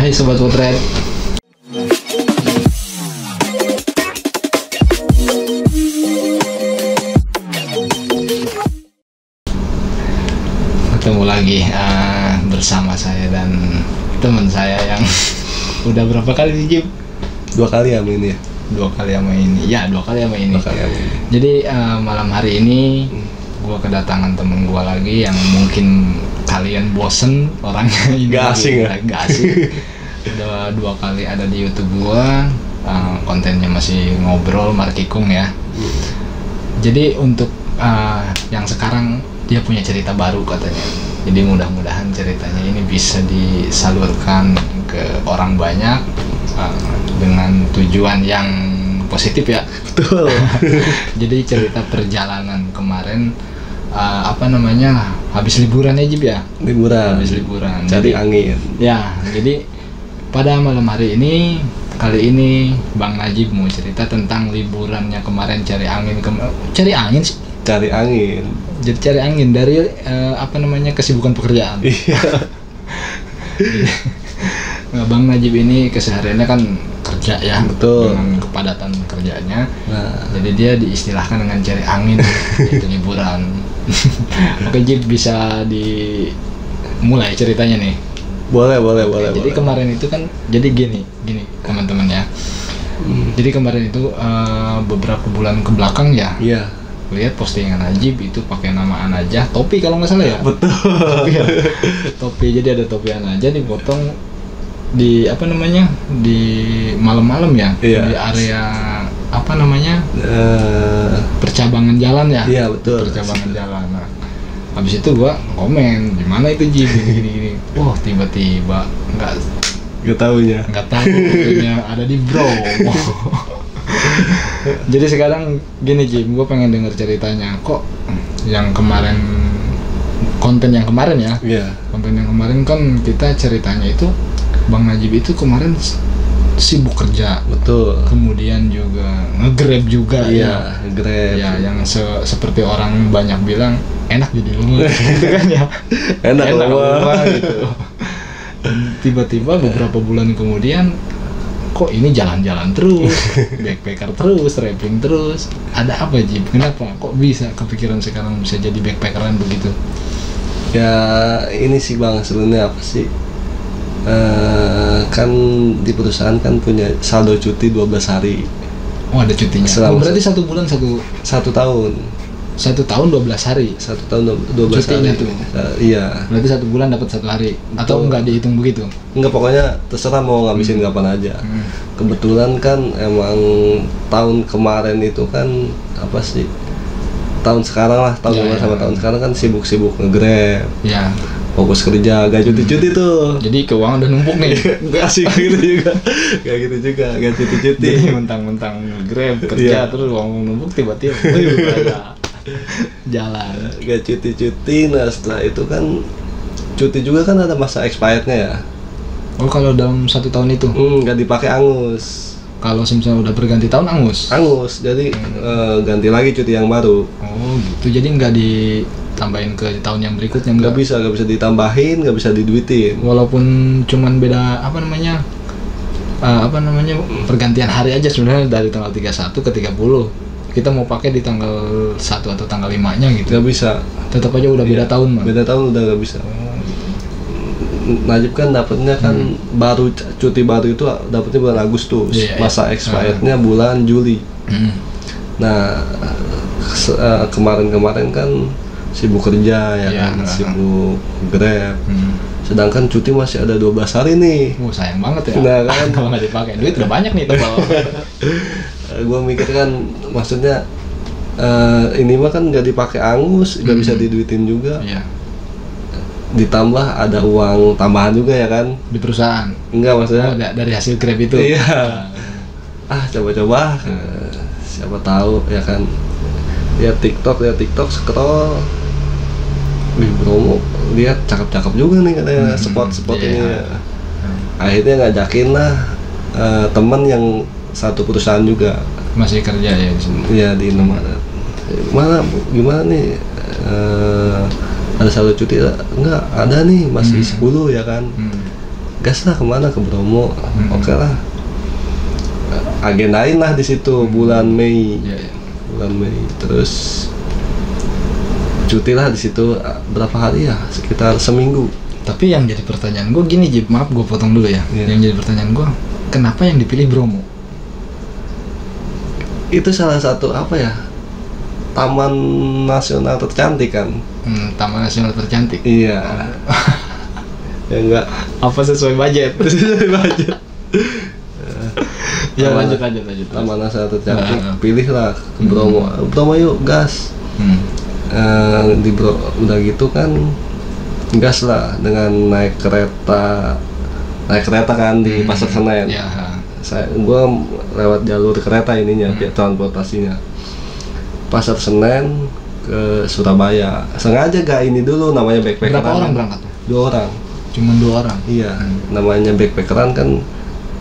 Hai Sobat Potret. Ketemu lagi bersama saya dan teman saya yang udah berapa kali nih Jim? 2 kali ya main ya? 2 kali sama ini. Ya 2 kali sama ini. 2 kali sama ini. Jadi malam hari ini gua kedatangan temen gua lagi yang mungkin kalian bosen orangnya ini. Gak asing ya? Gak asing. Udah 2 kali ada di YouTube gua. Kontennya masih ngobrol markikung ya. Jadi untuk yang sekarang dia punya cerita baru katanya. Jadi mudah-mudahan ceritanya ini bisa disalurkan ke orang banyak dengan tujuan yang positif ya. Betul. Jadi cerita perjalanan kemarin habis liburan ya Jib ya? Liburan. Habis liburan. Cari angin. Ya, jadi pada malam hari ini kali ini Bang Najib mau cerita tentang liburannya kemarin cari angin cari angin sih. Cari angin. Jadi cari angin dari kesibukan pekerjaan. Iya. Nah, Bang Najib ini kesehariannya kan kerja ya. Betul. Dengan kepadatan kerjanya. Nah. Jadi dia diistilahkan dengan cari angin itu liburan. Oke Jib, bisa dimulai ceritanya nih. Boleh. Jadi kemarin itu kan jadi gini teman-teman ya. Jadi kemarin itu beberapa bulan ke belakang ya. Iya. Lihat postingan Najib itu pakai nama Anajah, topi kalau nggak salah ya. Betul. Topi, jadi ada topi Anajah dipotong di di malam-malam ya. Iya. Di area percabangan jalan ya. Iya betul. Percabangan jalan. Nah, habis itu gua komen gimana itu Jib gini. Wah tiba-tiba nggak tahu ada di Bromo. Jadi sekarang gini Jim, gue pengen denger ceritanya. Kok yang kemarin konten yang kemarin ya? Iya. Konten yang kemarin kan kita ceritanya itu Bang Najib itu kemarin sibuk kerja. Betul. Kemudian juga nge-grab juga. Iya, nge-grab. Ya, yang seperti orang banyak bilang enak jadi rumah gitu kan ya. Enak rumah gitu. Dan tiba-tiba beberapa bulan kemudian kok ini jalan-jalan terus, backpacker terus, traveling terus. Ada apa Jib? Kenapa? Kok bisa kepikiran sekarang bisa jadi backpackeran begitu? Ya ini sih Bang, sebenarnya apa sih? Kan di perusahaan kan punya saldo cuti 12 hari. Oh ada cutinya. Berarti 1 bulan 1 tahun. 1 tahun 12 hari. 1 tahun 12 cutinya hari. Tuh. Iya. Berarti 1 bulan dapat 1 hari. Betul. Atau enggak dihitung begitu? Enggak, pokoknya terserah mau ngabisin kapan aja. Kebetulan kan emang tahun kemarin itu kan apa sih? Tahun sekarang lah, sama tahun sekarang kan sibuk-sibuk nge-grab. Iya. Fokus kerja, gak cuti-cuti tuh. Jadi keuangan udah numpuk nih. Enggak sih gitu juga. Gak cuti-cuti. Jadi mentang-mentang Grab kerja terus uang numpuk tiba-tiba jalan. Gak cuti-cuti. Nah setelah itu kan cuti juga kan ada masa expirednya ya. Oh kalau dalam 1 tahun itu? Gak dipakai angus. Kalau misalnya udah berganti tahun angus? Angus, jadi ganti lagi cuti yang baru. Oh gitu, jadi nggak ditambahin ke tahun yang berikutnya? Nggak bisa ditambahin, nggak bisa diduitin. Walaupun cuman beda pergantian hari aja sebenarnya dari tanggal 31 ke 30. Kita mau pakai di tanggal 1 atau tanggal 5-nya gitu. Nggak bisa. Tetap aja udah beda tahun mah. Beda tahun udah nggak bisa. Najib kan dapatnya kan baru cuti baru itu dapatnya bulan Agustus. Masa expirednya bulan Juli. Nah kemarin kan sibuk kerja ya kan, sibuk Grab. Sedangkan cuti masih ada 12 hari nih. Sayang banget ya. Nah kan kalau nggak dipakai duit udah banyak nih tebal. Gue mikir kan maksudnya ini mah kan nggak dipakai angus, nggak bisa diduitin juga. Ditambah ada uang tambahan juga ya kan di perusahaan. Enggak maksudnya dari hasil Grab itu. Iya. Coba-coba siapa tahu ya kan. Lihat TikTok scroll. Wih Bromo, lihat cakep-cakep juga nih katanya spot-spot ini. Akhirnya ngajakin lah teman yang satu perusahaan juga. Masih kerja ya di sini. Iya di Indomaret. Gimana nih? Ada saldo cuti? Enggak, ada nih masih 10 ya kan. gas lah kemana, ke Bromo. Oke lah, agendain lah di situ bulan Mei. Bulan Mei, terus cuti lah di situ berapa hari ya, sekitar seminggu. Tapi yang jadi pertanyaan gue gini, Jip, maaf gue potong dulu ya. Yang jadi pertanyaan gue, kenapa yang dipilih Bromo? Itu salah satu apa ya, taman nasional tercantik kan. Taman nasional tercantik. Iya. Ya enggak, apa sesuai budget? sesuai budget. Ya lanjut. Taman nasional tercantik, pilihlah ke Bromo. Bromo yuk, gas. Udah gitu kan gas lah dengan naik kereta kan di Pasar Senen. Gua lewat jalur kereta ininya, transportasinya Pasar Senen ke Surabaya. Sengaja gak ini dulu, namanya backpackeran. Berapa orang berangkat? 2 orang. Cuma 2 orang. Iya, namanya backpackeran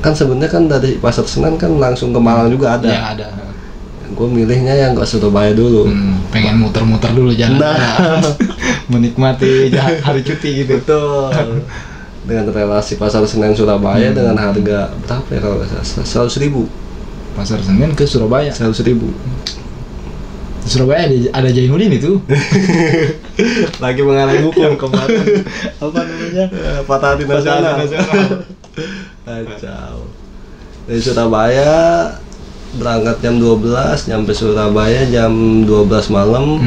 kan sebenarnya kan dari Pasar Senen kan langsung ke Malang juga ada. Iya, ada. Gue milihnya yang ke Surabaya dulu. Pengen muter-muter dulu jalan. Menikmati hari cuti gitu. Betul. Dengan relasi Pasar Senen Surabaya dengan harga berapa ya kalau nggak salah, 100.000. Pasar Senen ke Surabaya 100.000. Di Surabaya ada Jainuddin itu. Lagi mengalami hukum yang kemarin. Apa namanya? Patah hati nasional. Kacau. Dari Surabaya berangkat jam 12, nyampe Surabaya jam 12 malam.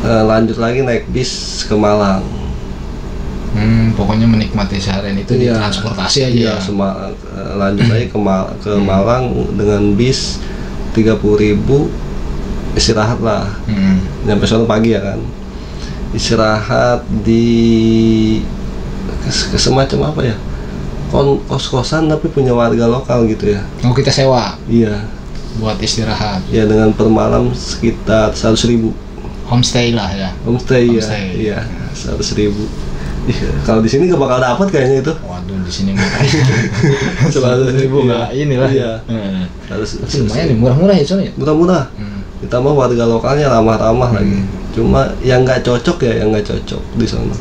Lanjut lagi naik bis ke Malang. Pokoknya menikmati seharian itu di transportasi aja. Iya, lanjut lagi ke Malang dengan bis 30.000, istirahat lah. Nyampe sana pagi ya kan. Istirahat di semacam apa ya? Kos-kosan tapi punya warga lokal gitu ya. Oh, kita sewa. Iya. Buat istirahat. Ya, dengan per malam sekitar 100.000. Homestay lah ya. Homestay. Iya, 100.000. Iya, kalau di sini gak bakal dapat kayaknya itu. Waduh, di sini makanya 100.000 nggak inilah. Iya. Lumayan nih, murah-murah ya soalnya. Murah-murah. Ditambah warga lokalnya ramah-ramah lagi. Cuma yang nggak cocok di sana.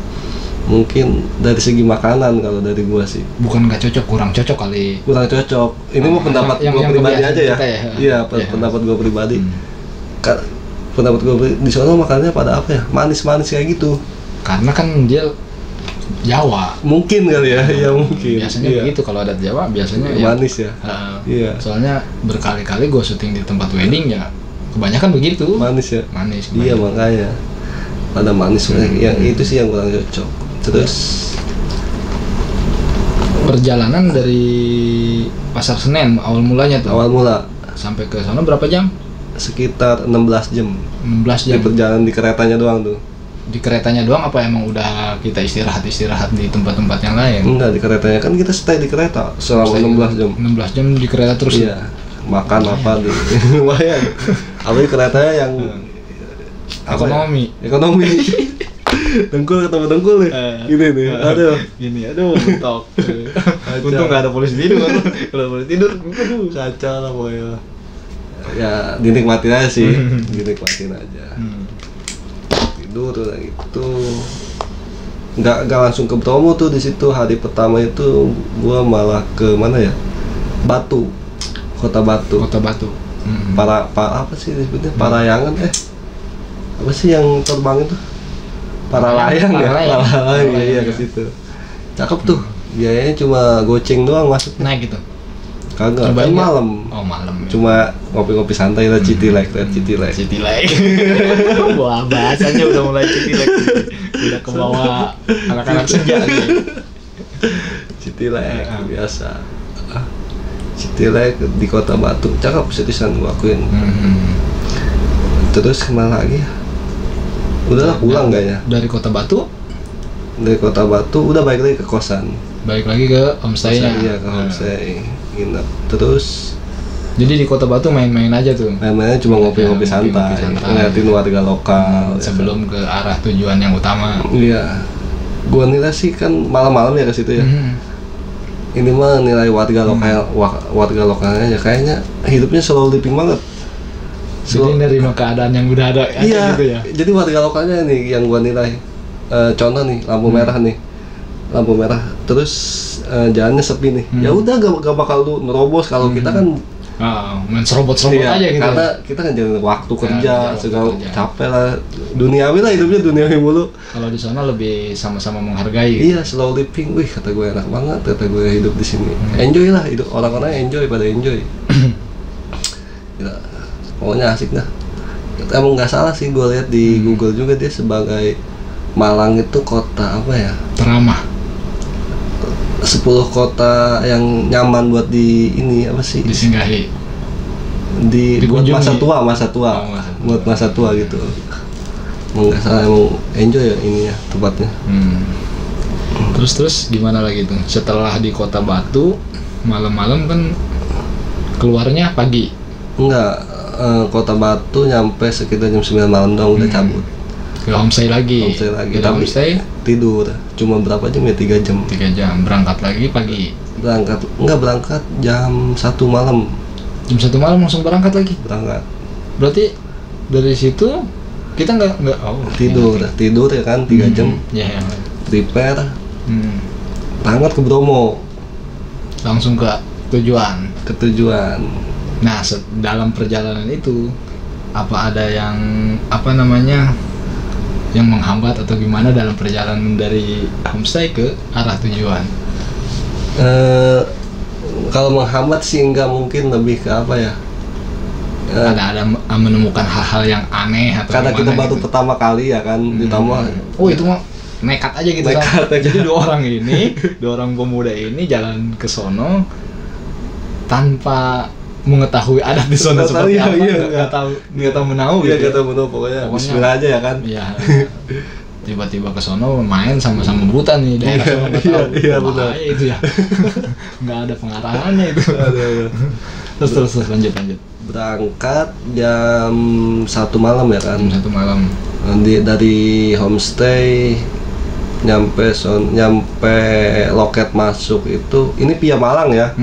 Mungkin dari segi makanan kalau dari gua sih. Bukan nggak cocok, kurang cocok kali. Kurang cocok. Ini mau pendapat gua pribadi aja ya. Iya, pendapat gua pribadi. Pendapat gua di sana makannya pada apa ya? Manis-manis kayak gitu. Karena kan dia Jawa. Mungkin kali ya, ya mungkin. Biasanya begitu kalau adat Jawa biasanya manis ya. Iya. Soalnya berkali-kali gue syuting di tempat wedding ya, kebanyakan begitu. Manis ya. Manis. Iya, makanya pada manis. Yang itu sih yang kurang cocok. Terus perjalanan dari Pasar Senen awal mulanya tuh. Awal mula. Sampai ke sana berapa jam? Sekitar 16 jam. 16 jam. Di perjalanan di keretanya doang tuh. Di keretanya doang apa emang udah kita istirahat di tempat-tempat yang lain? Enggak, di keretanya kan kita stay di kereta selama 16 jam. 16 jam di kereta terus. Iya. Makan apa di lumayan. Apalagi keretanya yang ekonomi. Dengkul ketemu dengkul nih. Gini nih. Aduh, mentok. Untung enggak ada polisi tidur. Kalau polisi tidur, kacau lah pokoknya. Ya, dinikmatin aja sih. Dinikmatin aja. Tidur gitu. Nggak langsung ke Bromo tuh. Di situ hari pertama itu gua malah ke mana ya? Batu. Kota Batu. Apa sih disebutnya? Parayangan apa sih yang terbang itu? Paralayang ya? Paralayang ya, ke situ. Cakep tuh. Biayanya cuma goceng doang masuk. Naik gitu. Kagak, kan malam. Oh, malam. Cuma ngopi-ngopi santai lah, City Lake. Wah, bahasanya udah mulai City Lake. Udah ke bawah anak-anak senja nih. City Lake biasa. City Lake di Kota Batu, cakep seriusan gua akuin. Terus kemana lagi? Udahlah pulang kayaknya. Dari Kota Batu? Dari Kota Batu udah balik lagi ke kosan. Balik lagi ke homestay-nya. Iya, ke homestay. Nginep. Terus jadi di Kota Batu main-main aja tuh. Main-mainnya cuma ngopi-ngopi santai, ngeliatin warga lokal. Sebelum ke arah tujuan yang utama. Iya. Gua nilai sih kan malam-malam ya ke situ ya. Ini mah nilai warga lokalnya ya kayaknya hidupnya slow living banget. Jadi nerima keadaan yang udah ada iya, gitu ya. Jadi warga lokalnya nih yang gua nilai. Contoh nih lampu merah nih. lampu merah terus jalannya sepi nih. Ya udah gak bakal lu nerobos kalau kita kan main serobot-serobot iya, aja gitu. Karena kita kan jangan waktu kerja, ngejar waktu segala kerja. capek lah. Duniawi lah hidupnya duniawi mulu. Kalau di sana lebih sama-sama menghargai gitu. Iya, slow living. Wih, kata gue enak banget kata gue hidup di sini. Enjoy lah hidup orang-orang enjoy pada enjoy. Gila. Pokoknya asik dah. Emang nggak salah sih gue lihat di Google juga dia sebagai Malang itu kota apa ya? Teramah 10 kota yang nyaman buat di ini apa sih? disinggahi. Buat Dikunjungi. masa tua. Oh, masa tua. Buat masa tua gitu. Emang nggak salah, emang enjoy ya ininya tempatnya. Terus gimana lagi tuh? Setelah di Kota Batu, malam-malam kan keluarnya pagi. Enggak, Kota Batu nyampe sekitar jam 9 malam dong udah cabut. Ke homestay lagi. Homestay lagi. Di Tapi homestay tidur. Cuma berapa jam ya? 3 jam. 3 jam. Berangkat lagi pagi. Berangkat jam 1 malam. Jam 1 malam langsung berangkat lagi. Berangkat. Berarti dari situ kita nggak Tidur ya kan 3 jam. Ya. Prepare. Berangkat ke Bromo. Langsung ke tujuan. Nah, dalam perjalanan itu apa ada yang yang menghambat atau gimana dalam perjalanan dari homestay ke arah tujuan? Kalau menghambat sih enggak, mungkin lebih ke apa ya? Ada menemukan hal-hal yang aneh atau Karena kita gimana baru gitu? pertama kali ya kan, ditambah itu mah nekat aja gitu. Nekat aja. Jadi dua orang pemuda ini jalan ke sono tanpa mengetahui adat di sono Nggak tahu, seperti apa, iya, nggak tahu menahu Iya gitu. kata bener pokoknya Pokoknya- bismillah aja ya kan. Iya. Tiba-tiba ke sono main sama-sama buta nih daerah Iya, sono, nggak iya, tahu. iya, Bahaya benar. itu ya. Nggak ada pengarahannya itu. Aduh. Terus lanjut. Berangkat jam 1 malam ya kan. Jam 1 malam. Dari homestay nyampe loket masuk itu ini via Malang ya.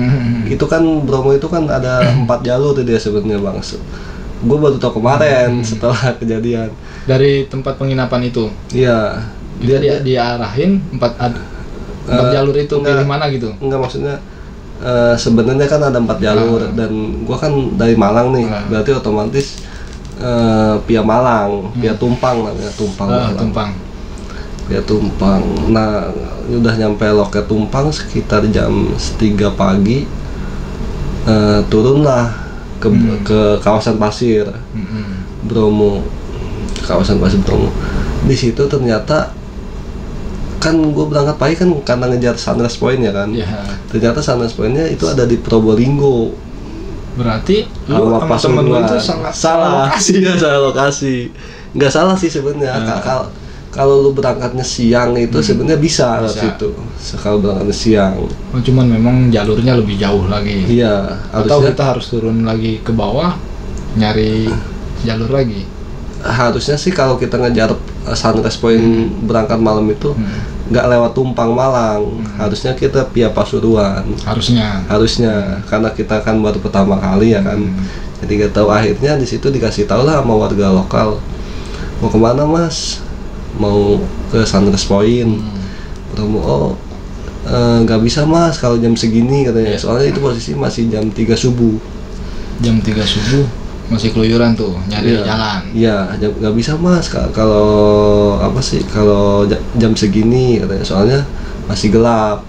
Itu kan Bromo itu kan ada 4 jalur tuh dia sebenarnya Bang. Gue baru tau kemarin setelah kejadian. Dari tempat penginapan itu Iya. dia diarahin 4 jalur itu enggak. pilih mana gitu. Enggak, maksudnya sebenarnya kan ada 4 jalur dan gua kan dari Malang nih, berarti otomatis via Malang, via Tumpang namanya, Tumpang. Via Tumpang. Nah, udah nyampe loket Tumpang sekitar jam 3 pagi. Turunlah ke kawasan pasir Bromo. Kawasan pasir Bromo. Di situ ternyata kan gue berangkat pagi kan karena ngejar Sunrise Point ya kan. Iya. Ternyata Sunrise Point-nya itu ada di Probolinggo. Berarti lu Sama sama temen lu Pasuruan. itu sangat salah. Iya, salah lokasi. Nggak salah sih sebenarnya. Kalau lu berangkatnya siang itu sebenarnya bisa lewat situ. Kalau berangkatnya siang. Oh, cuman memang jalurnya lebih jauh lagi. Iya, Atau harusnya kita harus turun lagi ke bawah nyari jalur lagi. harusnya sih kalau kita ngejar Sunrise Point berangkat malam itu nggak lewat Tumpang Malang. Harusnya kita via Pasuruan. Harusnya karena kita kan baru pertama kali ya kan. Jadi nggak tahu, akhirnya di situ dikasih tahu lah sama warga lokal, mau kemana mas? Mau ke Sunrise Point. Bromo. Oh, nggak bisa mas kalau jam segini katanya. Soalnya itu posisi masih jam 3 subuh. Jam 3 subuh masih keluyuran tuh nyari jalan. Iya, nggak bisa mas kalau apa sih kalau jam segini katanya. Soalnya masih gelap.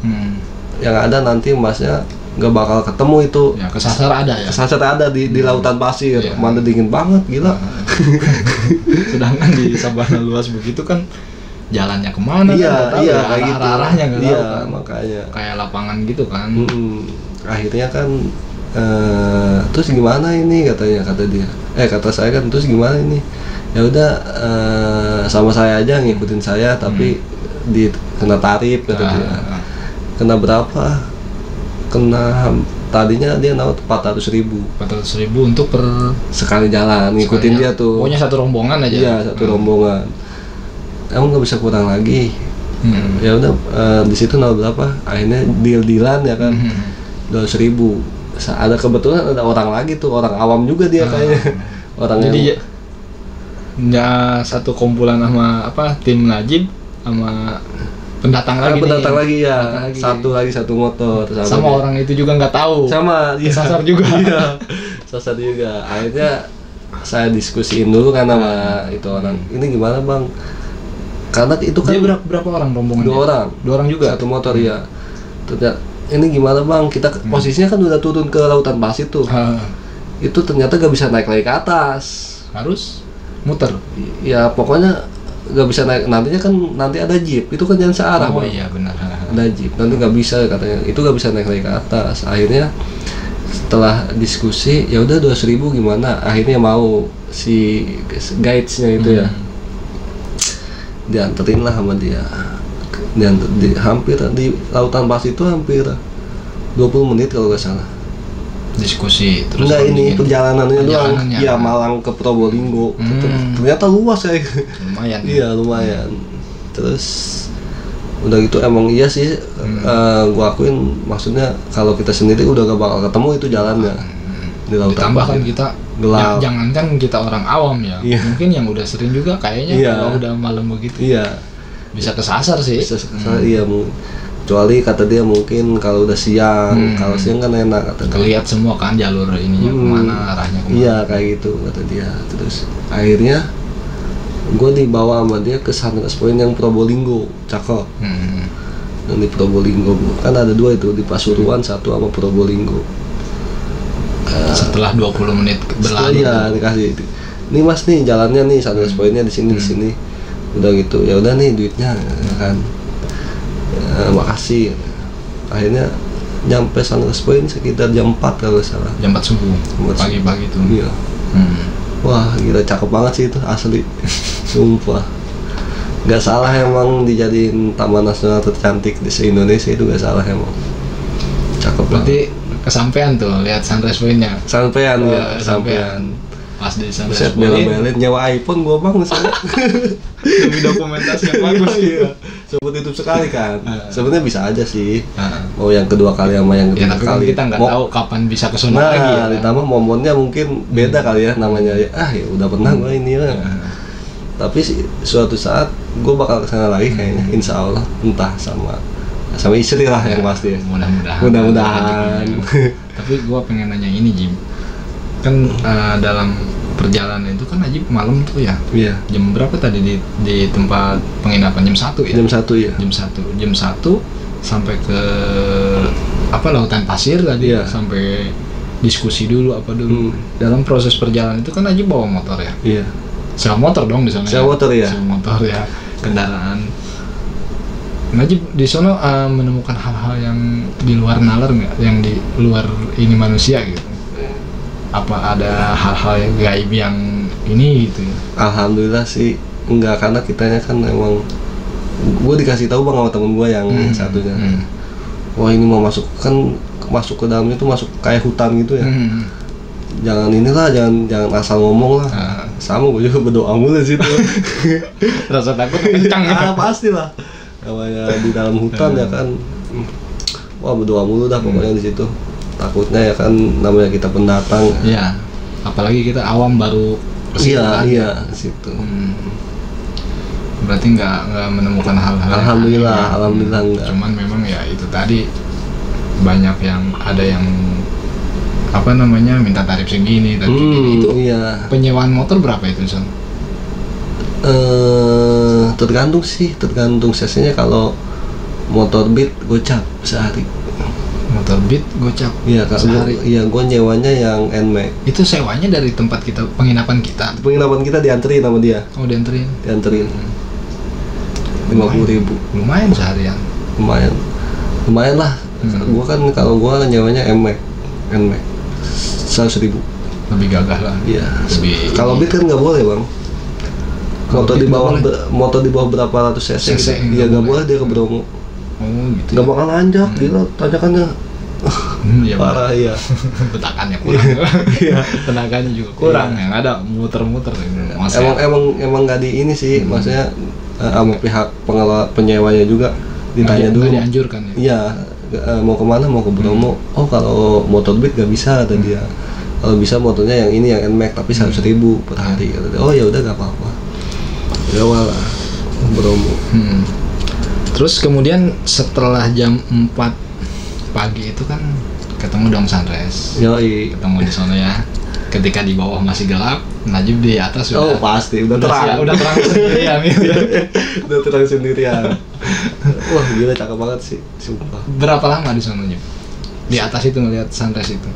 Yang ada nanti masnya nggak bakal ketemu itu. Ya, kesasar ada ya. Kesasar ada di lautan pasir. Iya. Mana dingin banget, gila. Sedangkan di sabana luas begitu kan jalannya kemana Iya, kan nggak tahu iya, ya, kayak gitu. arah-arahnya nggak tahu Iya, kan. makanya. Kayak lapangan gitu kan. Akhirnya kan terus gimana ini kata dia. Kata saya kan terus gimana ini? Ya udah sama saya aja ngikutin saya tapi kena tarif kata dia. Kena berapa? Kena tadinya dia naut 400.000 untuk per sekali jalan ngikutin dia tuh. Pokoknya satu rombongan aja. Iya, satu rombongan. Emang nggak bisa kurang lagi. Ya udah di situ naut berapa? Akhirnya deal-dealan ya kan. 200.000. Ada kebetulan ada orang lagi tuh, orang awam juga dia kayaknya. Orang jadi yang ya satu kumpulan sama tim Najib sama pendatang lagi pendatang nih. lagi ya, Pendatang lagi. satu motor Sama orang itu juga nggak tahu. sama iya. Sasar juga. Iya, sasar juga. Akhirnya saya diskusiin dulu kan sama itu orang, ini gimana bang, karena itu kan Dia berapa orang rombongannya? 2 orang. 2 orang juga. Satu motor ya. Ternyata ini gimana bang, kita posisinya kan udah turun ke lautan pasir tuh. Itu ternyata gak bisa naik lagi ke atas. Harus muter. Ya pokoknya gak bisa naik, nanti ada jeep, itu kan jalan searah. Oh Bang. iya benar. Ada jeep, nanti gak bisa katanya, itu gak bisa naik lagi ke atas. Akhirnya setelah diskusi, ya udah 200.000 gimana? Akhirnya mau si guidesnya itu ya, dianterin lah sama dia. Hampir di lautan pasir itu hampir 20 menit kalau nggak salah. Diskusi terus. Enggak, ini perjalanannya doang. Perjalanannya. Ya Malang ke Probolinggo. Ternyata luas kayak. Lumayan. Iya lumayan. Terus udah gitu emang iya sih, gua akuin, maksudnya kalau kita sendiri udah gak bakal ketemu itu jalannya di lautan. Ditambah kan kita gelap. Jangankan kita orang awam ya, Iya. mungkin yang udah sering juga kayaknya Iya. kalau udah malam begitu Iya. bisa kesasar sih. Iya kecuali kata dia mungkin kalau udah siang, kalau siang kan enak kata dia. Kelihat semua kan jalur ininya kemana, arahnya kemana. Iya kayak gitu kata dia. Terus akhirnya gue dibawa sama dia ke Sunrise Point yang Probolinggo, cakep. Yang di Probolinggo kan ada 2 itu, di Pasuruan satu sama Probolinggo. Setelah 20 menit berlalu. Iya dikasih. Nih mas nih jalannya nih, Sunrise Pointnya di sini di sini. Udah gitu, ya udah nih duitnya kan. Makasih. Akhirnya nyampe Sunrise Point sekitar jam 4 kalau nggak salah. Jam 4 subuh. Pagi-pagi tuh. Iya. Wah gila cakep banget sih itu asli. Sumpah. Gak salah emang dijadiin taman nasional tercantik di se-Indonesia, itu gak salah emang. Cakep Berarti kesampean tuh lihat Sunrise Point-nya. Sampean Oh, ya, sampean. Pas di Sunrise Buset Point. bela-belain nyewa iPhone gua bang misalnya. Demi dokumentasi yang bagus Iya. Seperti itu sekali kan. Sebenarnya bisa aja sih. Nah. Mau yang kedua kali sama yang Ya ketiga tapi kan kali. kita nggak tahu kapan bisa kesana Nah, lagi ya. ditambah momennya mungkin beda kali ya namanya. Ya udah pernah gua ini ya. Tapi suatu saat gue bakal kesana lagi kayaknya, insya Allah, entah sama istri lah yang pasti. Mudah-mudahan. Tapi gue pengen nanya ini Jim, kan dalam perjalanan itu kan Najib malam tuh ya. Iya. Jam berapa tadi di tempat penginapan? Jam 1 ya. Jam 1 ya. Jam 1 sampai ke lautan pasir tadi. Iya. Sampai diskusi dulu apa dulu. Dalam proses perjalanan itu kan Najib bawa motor ya. Iya. Sewa motor dong di sana. Sewa motor ya. Sewa motor ya, kendaraan. Najib di sana menemukan hal-hal yang di luar nalar nggak, yang di luar ini manusia gitu. Apa ada hal-hal yang gaib yang ini gitu? Alhamdulillah sih enggak, karena kitanya kan emang gue dikasih tahu bang sama temen gue yang satunya. Wah ini mau masuk ke dalamnya tuh masuk kayak hutan gitu ya. Jangan inilah, jangan asal ngomong lah. Sama gue juga berdoa mulu sih tuh. Rasa takut kencang ya. Pasti lah. Namanya di dalam hutan ya kan. Wah berdoa mulu dah pokoknya di situ. Takutnya ya kan namanya kita pendatang. Iya. Apalagi kita awam baru ke situ kan. Iya, situ. Berarti nggak menemukan hal-hal. Alhamdulillah enggak. Cuman memang ya itu tadi banyak yang ada yang minta tarif segini, itu. Iya. Penyewaan motor berapa itu, Son? Tergantung sesinya. Kalau motor Beat gocap sehari. Motor Beat gocap. Iya, sehari. Iya, gua nyewanya yang NMAX. Itu sewanya dari tempat kita, penginapan kita. Penginapan kita dianterin sama dia. Oh, dianterin. 50.000. Lumayan seharian. Lumayan lah. Gua kan kalau gua nyewanya NMAX. 100.000. Lebih gagah lah. Iya. Lebih. Kalau Beat kan nggak boleh bang. Motor di bawah berapa ratus cc. Iya nggak boleh dia ke Bromo. Oh gitu. Nggak bakal nanjak, gila tanjakannya. Ya, parah ya. Betakannya kurang. Iya. Tenaganya juga kurang. Yang ada muter-muter. Emang nggak di ini sih, maksudnya sama pihak pengelola penyewanya juga ditanya dulu. Nggak dianjurkan ya. Iya. Mau kemana, mau ke Bromo. Oh kalau motor Beat gak bisa kata dia. Kalau bisa motornya yang ini yang NMAX tapi 100.000 per hari kata dia. Oh ya udah gak apa-apa. Ya walah Bromo. Terus kemudian setelah jam 4 pagi itu kan ketemu dong sunrise. Yoi. Ketemu di sana ya. Ketika di bawah masih gelap, Najib di atas sudah. Oh pasti udah terang. Udah terang sendirian gitu. Udah terang sendirian. Wah gila cakep banget sih, sumpah. Berapa lama di sana, Najib? Di atas itu ngelihat sunrise itu?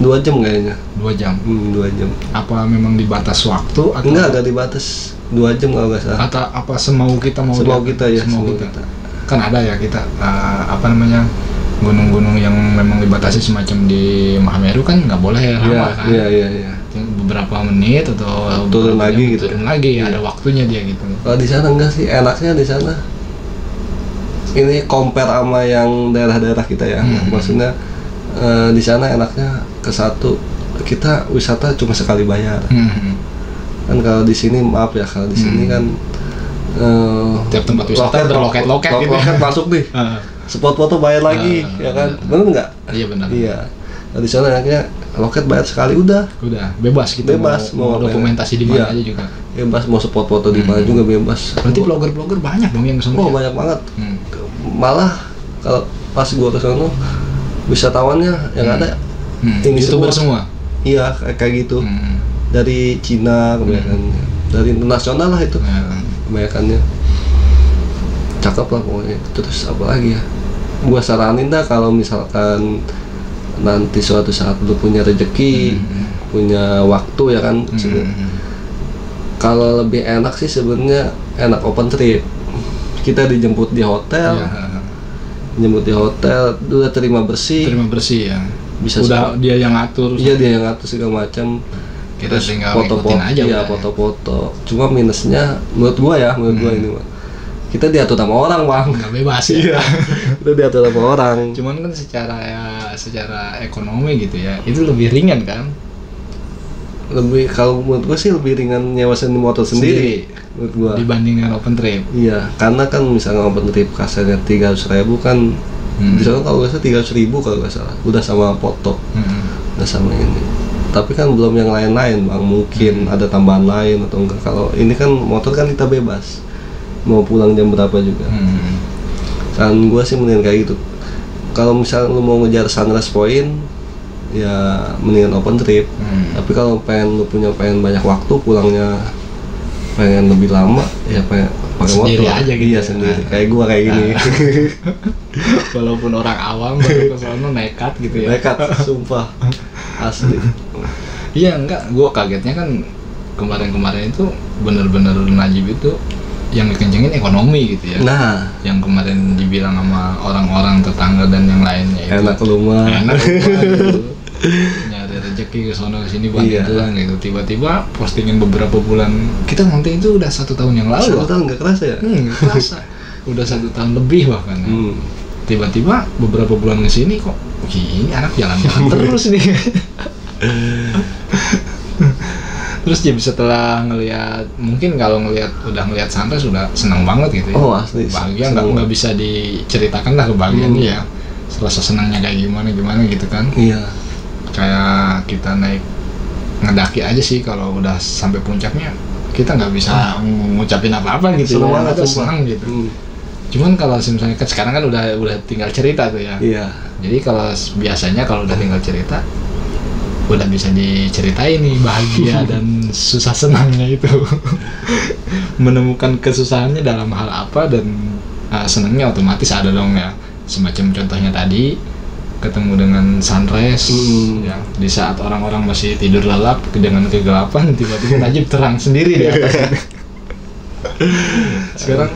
2 jam kayaknya. 2 jam. 2 jam. Apa memang dibatas waktu atau Enggak dibatas. 2 jam kalau nggak salah. atau apa semau kita mau Semau lihat? kita ya, Semau semau kita. kita. Kan ada ya kita apa namanya, gunung-gunung yang memang dibatasi semacam di Mahameru kan nggak boleh lama kan. Iya. Beberapa menit atau Turun beberapa lagi jam gitu. turun lagi, Iya. ada waktunya dia gitu. Kalau di sana enggak sih, enaknya di sana. Ini compare sama yang daerah-daerah kita ya. Maksudnya di sana enaknya ke satu, kita wisata cuma sekali bayar. Kan kalau di sini maaf ya, kalau di sini kan Tiap tempat wisata ada loket-loket gitu. Loket masuk nih. Spot foto bayar lagi, ya kan? Bener nggak? Iya benar. Iya. Nah, di sana enaknya loket bayar sekali udah. Udah bebas gitu. Bebas, mau mau dokumentasi di mana iya. aja juga. Bebas mau spot foto di mana juga bebas. Berarti blogger-blogger banyak dong yang kesana. Oh ya? banyak banget. Hmm. Malah kalau pas gua ke sana wisatawannya yang ada ini YouTuber semua. Iya kayak gitu. Dari Cina kebanyakan, dari internasional lah itu kebanyakannya. Cakep lah pokoknya. Terus apa lagi ya? Gua saranin dah kalau misalkan nanti suatu saat lu punya rezeki, punya waktu ya kan. Kalau lebih enak sih sebenarnya enak open trip. Kita dijemput di hotel, jemput di hotel, udah terima bersih, ya. bisa udah dia yang ngatur. Iya dia yang ngatur segala macam. Kita tinggal foto-foto ngikutin aja. iya, udah. foto-foto. Cuma minusnya menurut gua ini mah. Kita diatur sama orang, Bang. Nggak bebas ya. Iya. Kita diatur sama orang. Cuman kan secara ekonomi gitu ya, itu lebih ringan kan? Lebih kalau menurut gua sih lebih ringan nyewa motor sendiri. Menurut gua. Dibanding dengan open trip. Iya, karena kan misalnya open trip kasarnya 300.000 kan. Di sana kalau nggak salah 300.000 kalau nggak salah. Udah sama foto. Udah sama ini. Tapi kan belum yang lain-lain, Bang. Mungkin ada tambahan lain atau enggak. Kalau ini kan motor kan kita bebas. Mau pulang jam berapa juga. Kan gua sih mendingan kayak gitu. Kalau misalnya lu mau ngejar sunrise point, ya mendingan open trip. Tapi kalau lu pengen banyak waktu, pulangnya pengen lebih lama, ya pakai Sendiri motor aja gitu iya ya. sendiri. Kayak gua kayak gini. Walaupun orang awam baru ke sono nekat gitu ya. Nekat, sumpah. Asli. Iya enggak, gua kagetnya kan kemarin itu bener-bener Najib itu yang dikencengin ekonomi gitu ya. Nah, yang kemarin dibilang sama orang-orang tetangga dan yang lainnya itu enak rumah. enak rumah gitu. Nyari rezeki ke sono ke sini bantu Iya. tulang gitu. Tiba-tiba postingin beberapa bulan, kita nanti itu udah 1 tahun yang lalu. 1 tahun nggak kerasa ya? Nggak kerasa. Udah 1 tahun lebih bahkan. Tiba-tiba beberapa bulan ke sini kok ini anak jalan-jalan terus nih. Terus jadi setelah ngelihat, mungkin kalau udah ngelihat sunrise sudah senang banget gitu ya. Oh asli. Bahagia nggak bisa diceritakan lah kebahagiaannya ya. Rasa senangnya kayak gimana gitu kan. Iya. Kayak kita naik ngedaki aja sih, kalau udah sampai puncaknya kita nggak bisa ngucapin apa-apa gitu. Senang ya. banget, Kita sumpah. senang gitu. Cuman kalau misalnya kan sekarang kan udah tinggal cerita tuh ya. Iya. Jadi kalau biasanya kalau udah tinggal cerita, udah bisa diceritain nih bahagia dan susah senangnya itu. Menemukan kesusahannya dalam hal apa dan senangnya otomatis ada dong ya. Semacam contohnya tadi ketemu dengan sunrise ya, di saat orang-orang masih tidur lelap dengan kegelapan, tiba-tiba Najib terang sendiri di atas. Sekarang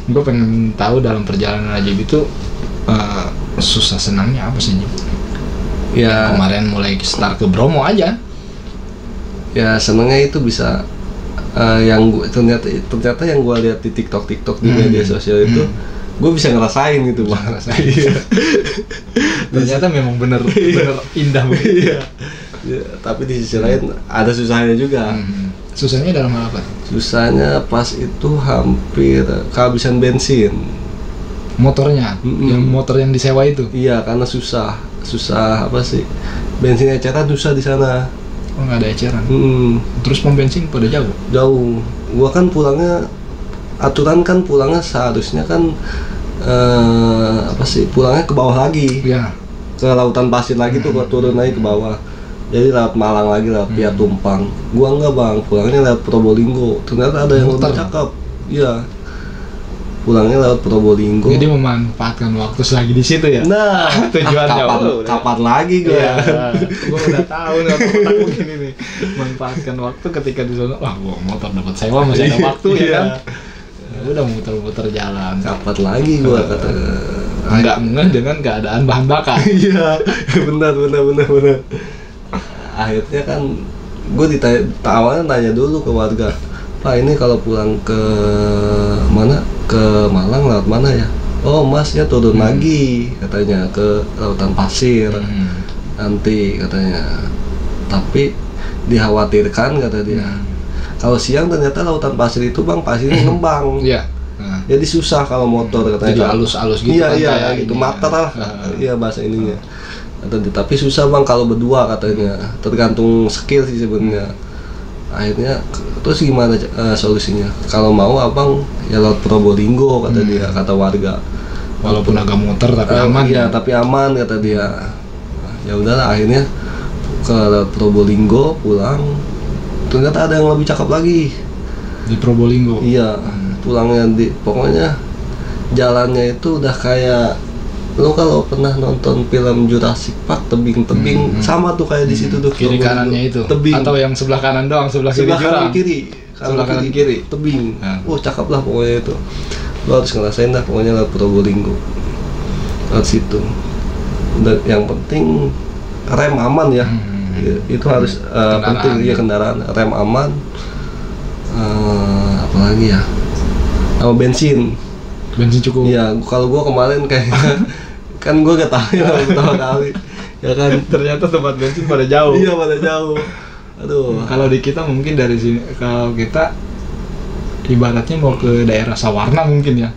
gue pengen tahu dalam perjalanan Najib itu susah senangnya apa sih, Jib? Ya. Kemarin mulai start ke Bromo aja. Ya senengnya itu bisa yang gua ternyata yang gua lihat di TikTok di media sosial itu gue bisa ngerasain gitu, Bang. Iya. Ternyata memang bener indah begitu. Iya. Ya, tapi di sisi lain ada susahnya juga. Susahnya dalam hal apa? Susahnya pas itu hampir kehabisan bensin. Motornya, yang motor yang disewa itu. Iya, karena susah apa sih? Bensin eceran susah di sana. Oh, nggak ada eceran. Mm-mm. Terus pom bensin pada jauh. Jauh. Gua kan pulangnya aturan kan pulangnya seharusnya kan apa sih, pulangnya ke bawah lagi, Ya. ke lautan pasir lagi tuh, gua turun lagi ke bawah. Jadi lewat Malang lagi, lewat via Tumpang. Gua enggak bang, pulangnya lewat Probolinggo. Ternyata ada yang Muter. lebih cakep. Iya. Pulangnya lewat Probolinggo. Jadi memanfaatkan waktu selagi di situ ya. Nah, Tujuannya, kapan lagi gue? Iya, gue udah tahu nih otak begini nih. Manfaatkan waktu ketika di sana. Wah, gua motor dapat sewa masih ada waktu ya kan. Ya, udah muter-muter jalan. Kapan lagi gue kata. Enggak ngeh dengan keadaan bahan bakar. Iya, benar. Akhirnya kan gue awalnya tanya dulu ke warga, Pak ini kalau pulang ke mana, ke Malang lewat mana ya? Oh masnya turun lagi katanya ke lautan pasir nanti katanya. Tapi dikhawatirkan kata dia, kalau siang ternyata lautan pasir itu bang pasirnya ngembang. Iya. Nah, Jadi susah kalau motor katanya. jadi halus-halus gitu Iya kan, iya kayak gitu, ini mater ya. lah. Iya bahasa ininya. Tapi susah bang kalau berdua katanya, tergantung skill sih sebenarnya. Akhirnya terus gimana solusinya? Kalau mau abang ya lewat Probolinggo kata dia, kata warga. Walaupun agak muter tapi aman. Iya tapi aman kata dia. Ya udahlah akhirnya ke Probolinggo pulang. Ternyata ada yang lebih cakep lagi. Di Probolinggo. Iya, pulangnya pokoknya jalannya itu udah kayak, lo kalau pernah nonton film Jurassic Park, tebing-tebing sama tuh kayak di situ tuh. Kiri kanannya itu. Tebing. Atau yang sebelah kanan doang, sebelah kiri Sebelah jurang. kanan kiri. Sebelah kanan kiri. Tebing. Nah. Cakep lah pokoknya itu. Lo harus ngerasain dah pokoknya lewat Probolinggo. Lewat situ. Dan yang penting rem aman ya. Itu harus penting ya, kendaraan rem aman. Apalagi ya? Sama bensin. Bensin cukup. Iya, kalau gua kemarin kayak kan gua gak tahu ya pertama kali. Ya kan Ternyata tempat bensin pada jauh. iya pada jauh. Aduh. Kalau di kita mungkin dari sini, kalau kita ibaratnya mau ke daerah Sawarna mungkin ya.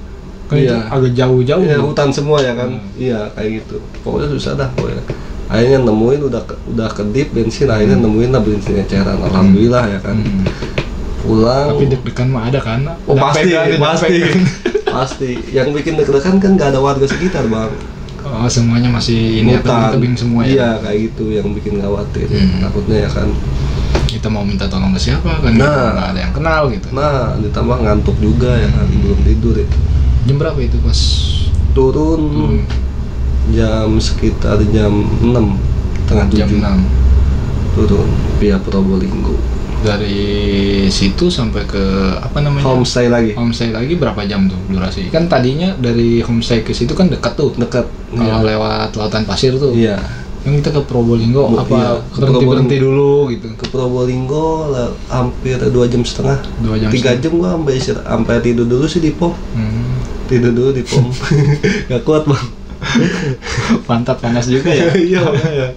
Kan itu Iya. agak jauh-jauh. Iya, hutan semua ya kan. Iya, kayak gitu. Pokoknya susah dah pokoknya. Akhirnya nemuin udah kedip bensin, akhirnya nemuin lah bensin eceran. Alhamdulillah ya kan. Pulang. Tapi deg-degan mah ada kan? Oh pasti, Nyampe kan, pasti, nyampe kan. pasti. Yang bikin deg-degan kan nggak ada warga sekitar bang. Oh, semuanya masih ini ya, Hutan. tebing semua ya. Iya kayak gitu yang bikin khawatir. Takutnya ya kan. Kita mau minta tolong ke siapa kan? Nah. Nggak ada yang kenal gitu. Nah ditambah ngantuk juga ya kan, belum tidur ya. Jam berapa itu pas Turun jam sekitar jam 6, setengah 7. jam 6? Turun via Probolinggo. Dari situ sampai ke apa namanya? Homestay lagi. Homestay lagi berapa jam tuh durasi? Kan tadinya dari homestay ke situ kan dekat tuh. Dekat. Kalau lewat lautan pasir tuh. Iya. Yang kita ke Probolinggo Iya, apa ke berhenti dulu gitu? Ke Probolinggo hampir 2 jam setengah. 2 jam 3 jam gua sampai tidur dulu sih di pom. Tidur dulu di pom. Gak kuat bang. Pantat panas juga ya. Iya makanya.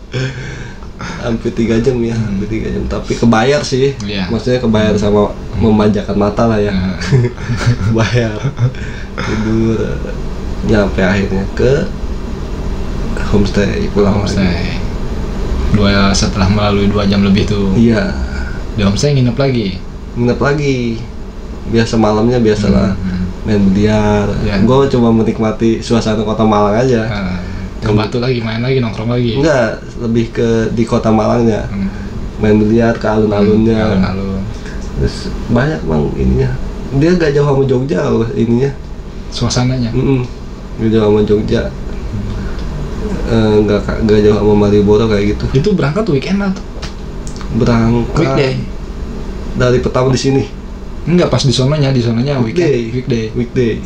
Hampir 3 jam ya, hampir 3 jam. Tapi kebayar sih. Iya. Maksudnya kebayar sama memanjakan mata lah ya. Bayar. Tidur. Nyampe akhirnya ke homestay, pulang lagi. Homestay. Setelah melalui 2 jam lebih tuh. Iya. Di homestay nginep lagi. Nginep lagi. Biasa malamnya biasalah main biliar. Iya. Gue coba menikmati suasana kota Malang aja. Ke Batu lagi, main lagi, nongkrong lagi. Enggak, lebih ke di kota Malangnya. Main biliar ke alun-alunnya. Alun-alun. Terus banyak bang ininya. Dia gak jauh sama Jogja loh ininya. Suasananya. Gak jauh sama Jogja. Gak jauh sama Malioboro kayak gitu. Itu berangkat weekend atau Berangkat weekday? dari pertama di sini. Enggak, pas di sononya Weekday. weekend. Weekday.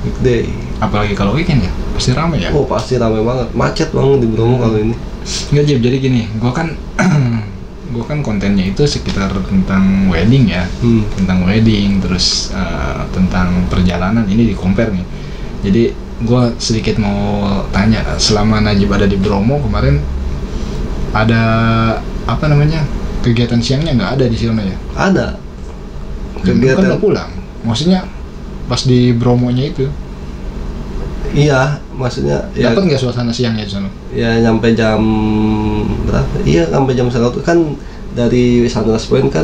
Weekday. Apalagi kalau weekend ya, pasti rame ya. Oh pasti ramai banget. Macet banget di Bromo kalau ini. Enggak Jib, jadi gini, gua kan kontennya itu sekitar tentang wedding ya, tentang wedding, terus tentang perjalanan ini di compare nih. Jadi gua sedikit mau tanya, selama Najib ada di Bromo kemarin ada apa namanya kegiatan siangnya nggak ada di sana ya? Ada. Kan Kegiatan. udah pulang, maksudnya pas di Bromonya itu Iya, maksudnya ya. dapat nggak suasana siangnya di sana? Ya nyampe jam berapa? Iya sampai jam 1 kan dari Sunrise Point kan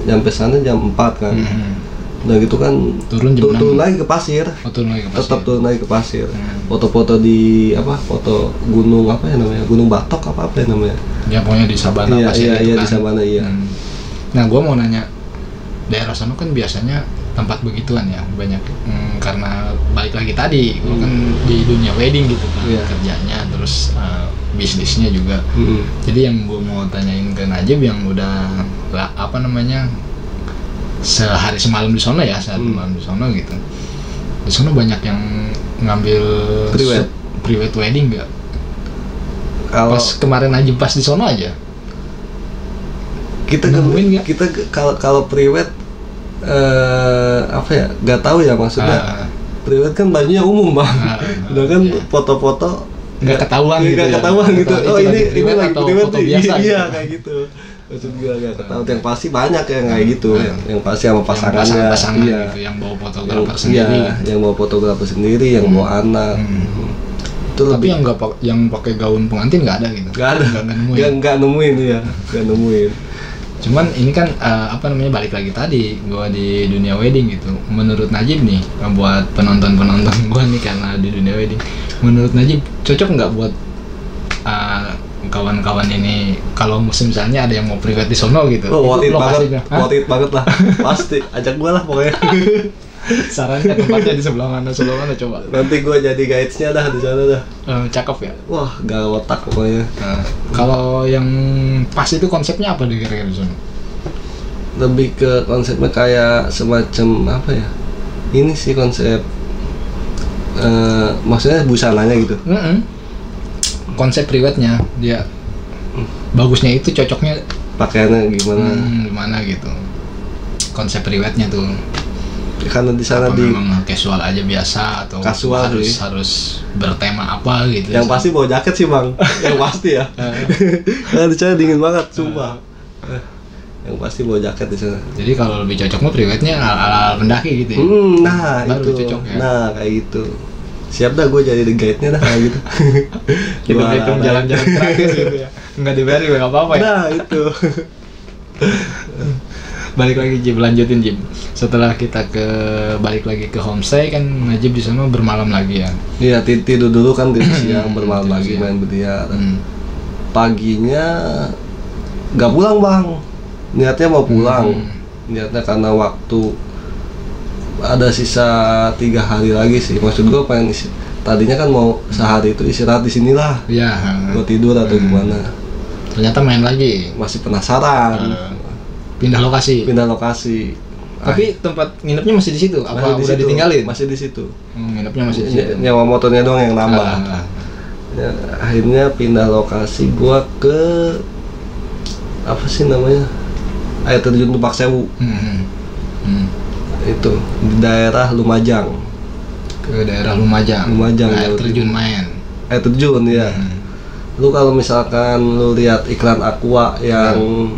nyampe sana jam 4 kan. Udah gitu kan Turun jam 6. turun lagi ke pasir. Oh, turun lagi ke pasir. Tetap turun lagi ke pasir. Hmm. Foto-foto di foto gunung apa ya namanya, Gunung Batok apa ya namanya. Ya pokoknya di Sabana Iya pasir itu iya kan. di Sabana iya. Nah, gua mau nanya, daerah sana kan biasanya tempat begituan ya banyak, karena balik lagi tadi gua kan di dunia wedding gitu kan, Iya. kerjanya terus bisnisnya juga. Jadi yang gua mau tanyain ke Najib yang udah sehari semalam di sana ya, malam di sana gitu. Di sana banyak yang ngambil private wedding nggak? Kalau Pas kemarin Najib pas di sana aja. kita nemuin nggak? kita kalau priwet nggak tahu ya maksudnya. Priwet kan bajunya umum bang, udah kan iya. Foto-foto Nggak ketahuan gitu nggak ya? ketahuan gitu. Atau Oh ini priwet lagi atau priwet foto nih. biasa Iya gitu? kayak gitu. Maksud gue nggak ketahuan. Yang pasti banyak yang kayak gitu. Yang pasti sama pasangannya. Pasangan Iya. gitu, yang bawa fotografer sendiri. Iya, yang bawa fotografer sendiri, yang bawa anak. Itu Tapi yang pakai gaun pengantin nggak ada gitu? nggak ada. Nggak nemuin. Nggak nemuin ya, nggak nemuin. Cuman ini kan balik lagi tadi gua di dunia wedding gitu. Menurut Najib nih, buat penonton gua nih karena di dunia wedding, menurut Najib cocok nggak buat kawan-kawan ini kalau misalnya ada yang mau private di sono gitu? Oh, worth it lokasinya. banget, worth it banget lah. Pasti ajak gua lah pokoknya. Sarannya tempatnya di sebelah mana coba? Nanti gua jadi guides-nya dah di sana dah. Cakep ya. Wah, gak otak pokoknya. Kalau yang pas itu konsepnya apa di kira-kira di sana? Lebih ke konsepnya kayak semacam apa ya? Ini sih konsep maksudnya busananya gitu. Konsep private-nya dia bagusnya itu cocoknya Pakaiannya gimana? gimana gitu. Konsep private-nya tuh. Karena di sana memang casual aja biasa atau Casual harus bertema apa gitu. yang pasti bawa jaket sih bang, yang pasti ya. Karena di sana dingin banget, sumpah. Yang pasti bawa jaket di sana. Jadi kalau lebih cocok mah private-nya ala pendaki gitu ya. Nah baru itu, cocok ya. nah kayak gitu. Siap dah gue jadi the guide-nya dah kayak gitu. Kita itu jalan-jalan gratis gitu ya. Nggak dibayar juga nggak apa-apa ya. Nah itu. Balik lagi Jib, lanjutin Jib. Setelah kita balik lagi ke homestay kan Najib di sana bermalam lagi ya. Iya tidur dulu kan tidur siang, bermalam lagi main biliar. Paginya nggak pulang bang, niatnya mau pulang. Niatnya karena waktu ada sisa 3 hari lagi sih. Maksud gue pengen tadinya kan mau sehari itu istirahat di sinilah. Iya. Gue tidur atau gimana. Ternyata main lagi. Masih penasaran. Pindah lokasi. Tapi tempat nginepnya masih di situ? Apa udah ditinggalin? Masih di situ. Nginepnya masih di situ. Nyawa motornya doang yang nambah. Ya, akhirnya pindah lokasi gua ke apa sih namanya? Air terjun Tumpak Sewu. Itu di daerah Lumajang. Ke daerah Lumajang. Air terjun main. Air terjun ya. Lu kalau misalkan lu lihat iklan Aqua yang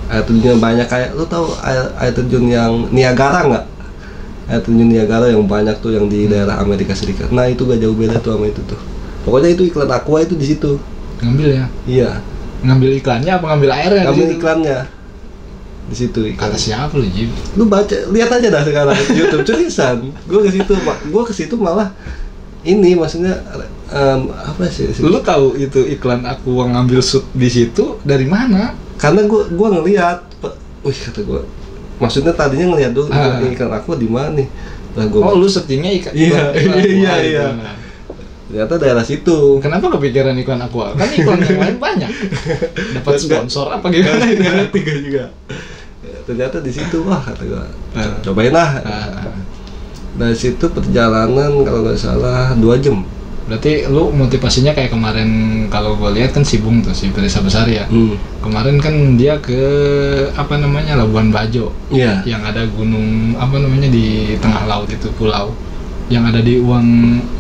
air terjun banyak kayak lu tahu air terjun yang Niagara nggak? Air terjun Niagara yang banyak tuh yang di daerah Amerika Serikat. Nah itu gak jauh beda tuh sama itu tuh. Pokoknya itu iklan Aqua itu di situ. Ngambil ya? Iya. Ngambil iklannya apa ngambil airnya? Ngambil iklannya. Di situ iklan. Kata siapa lu Jim? Lu baca, lihat aja dah sekarang YouTube tulisan. Gua ke situ malah ini maksudnya apa sih? Lu tahu itu iklan aku ngambil shoot di situ dari mana? Karena gua ngelihat, wih kata gua, maksudnya tadinya ngelihat dulu iklan aku di mana nih. Lah gua lu searchingnya iklan. Iya. Ternyata daerah situ. Kenapa kepikiran iklan Aqua? Kan iklan yang lain banyak. Dapat sponsor apa gimana? Ngerti juga. Ternyata di situ wah kata gua, cobain lah. Dari situ perjalanan kalau nggak salah 2 jam. Berarti lu motivasinya kayak kemarin kalau gue lihat kan si Bung tuh si Perisa Besar ya. Kemarin kan dia ke Labuan Bajo. Iya. Yang ada gunung di tengah laut itu pulau. Yang ada di uang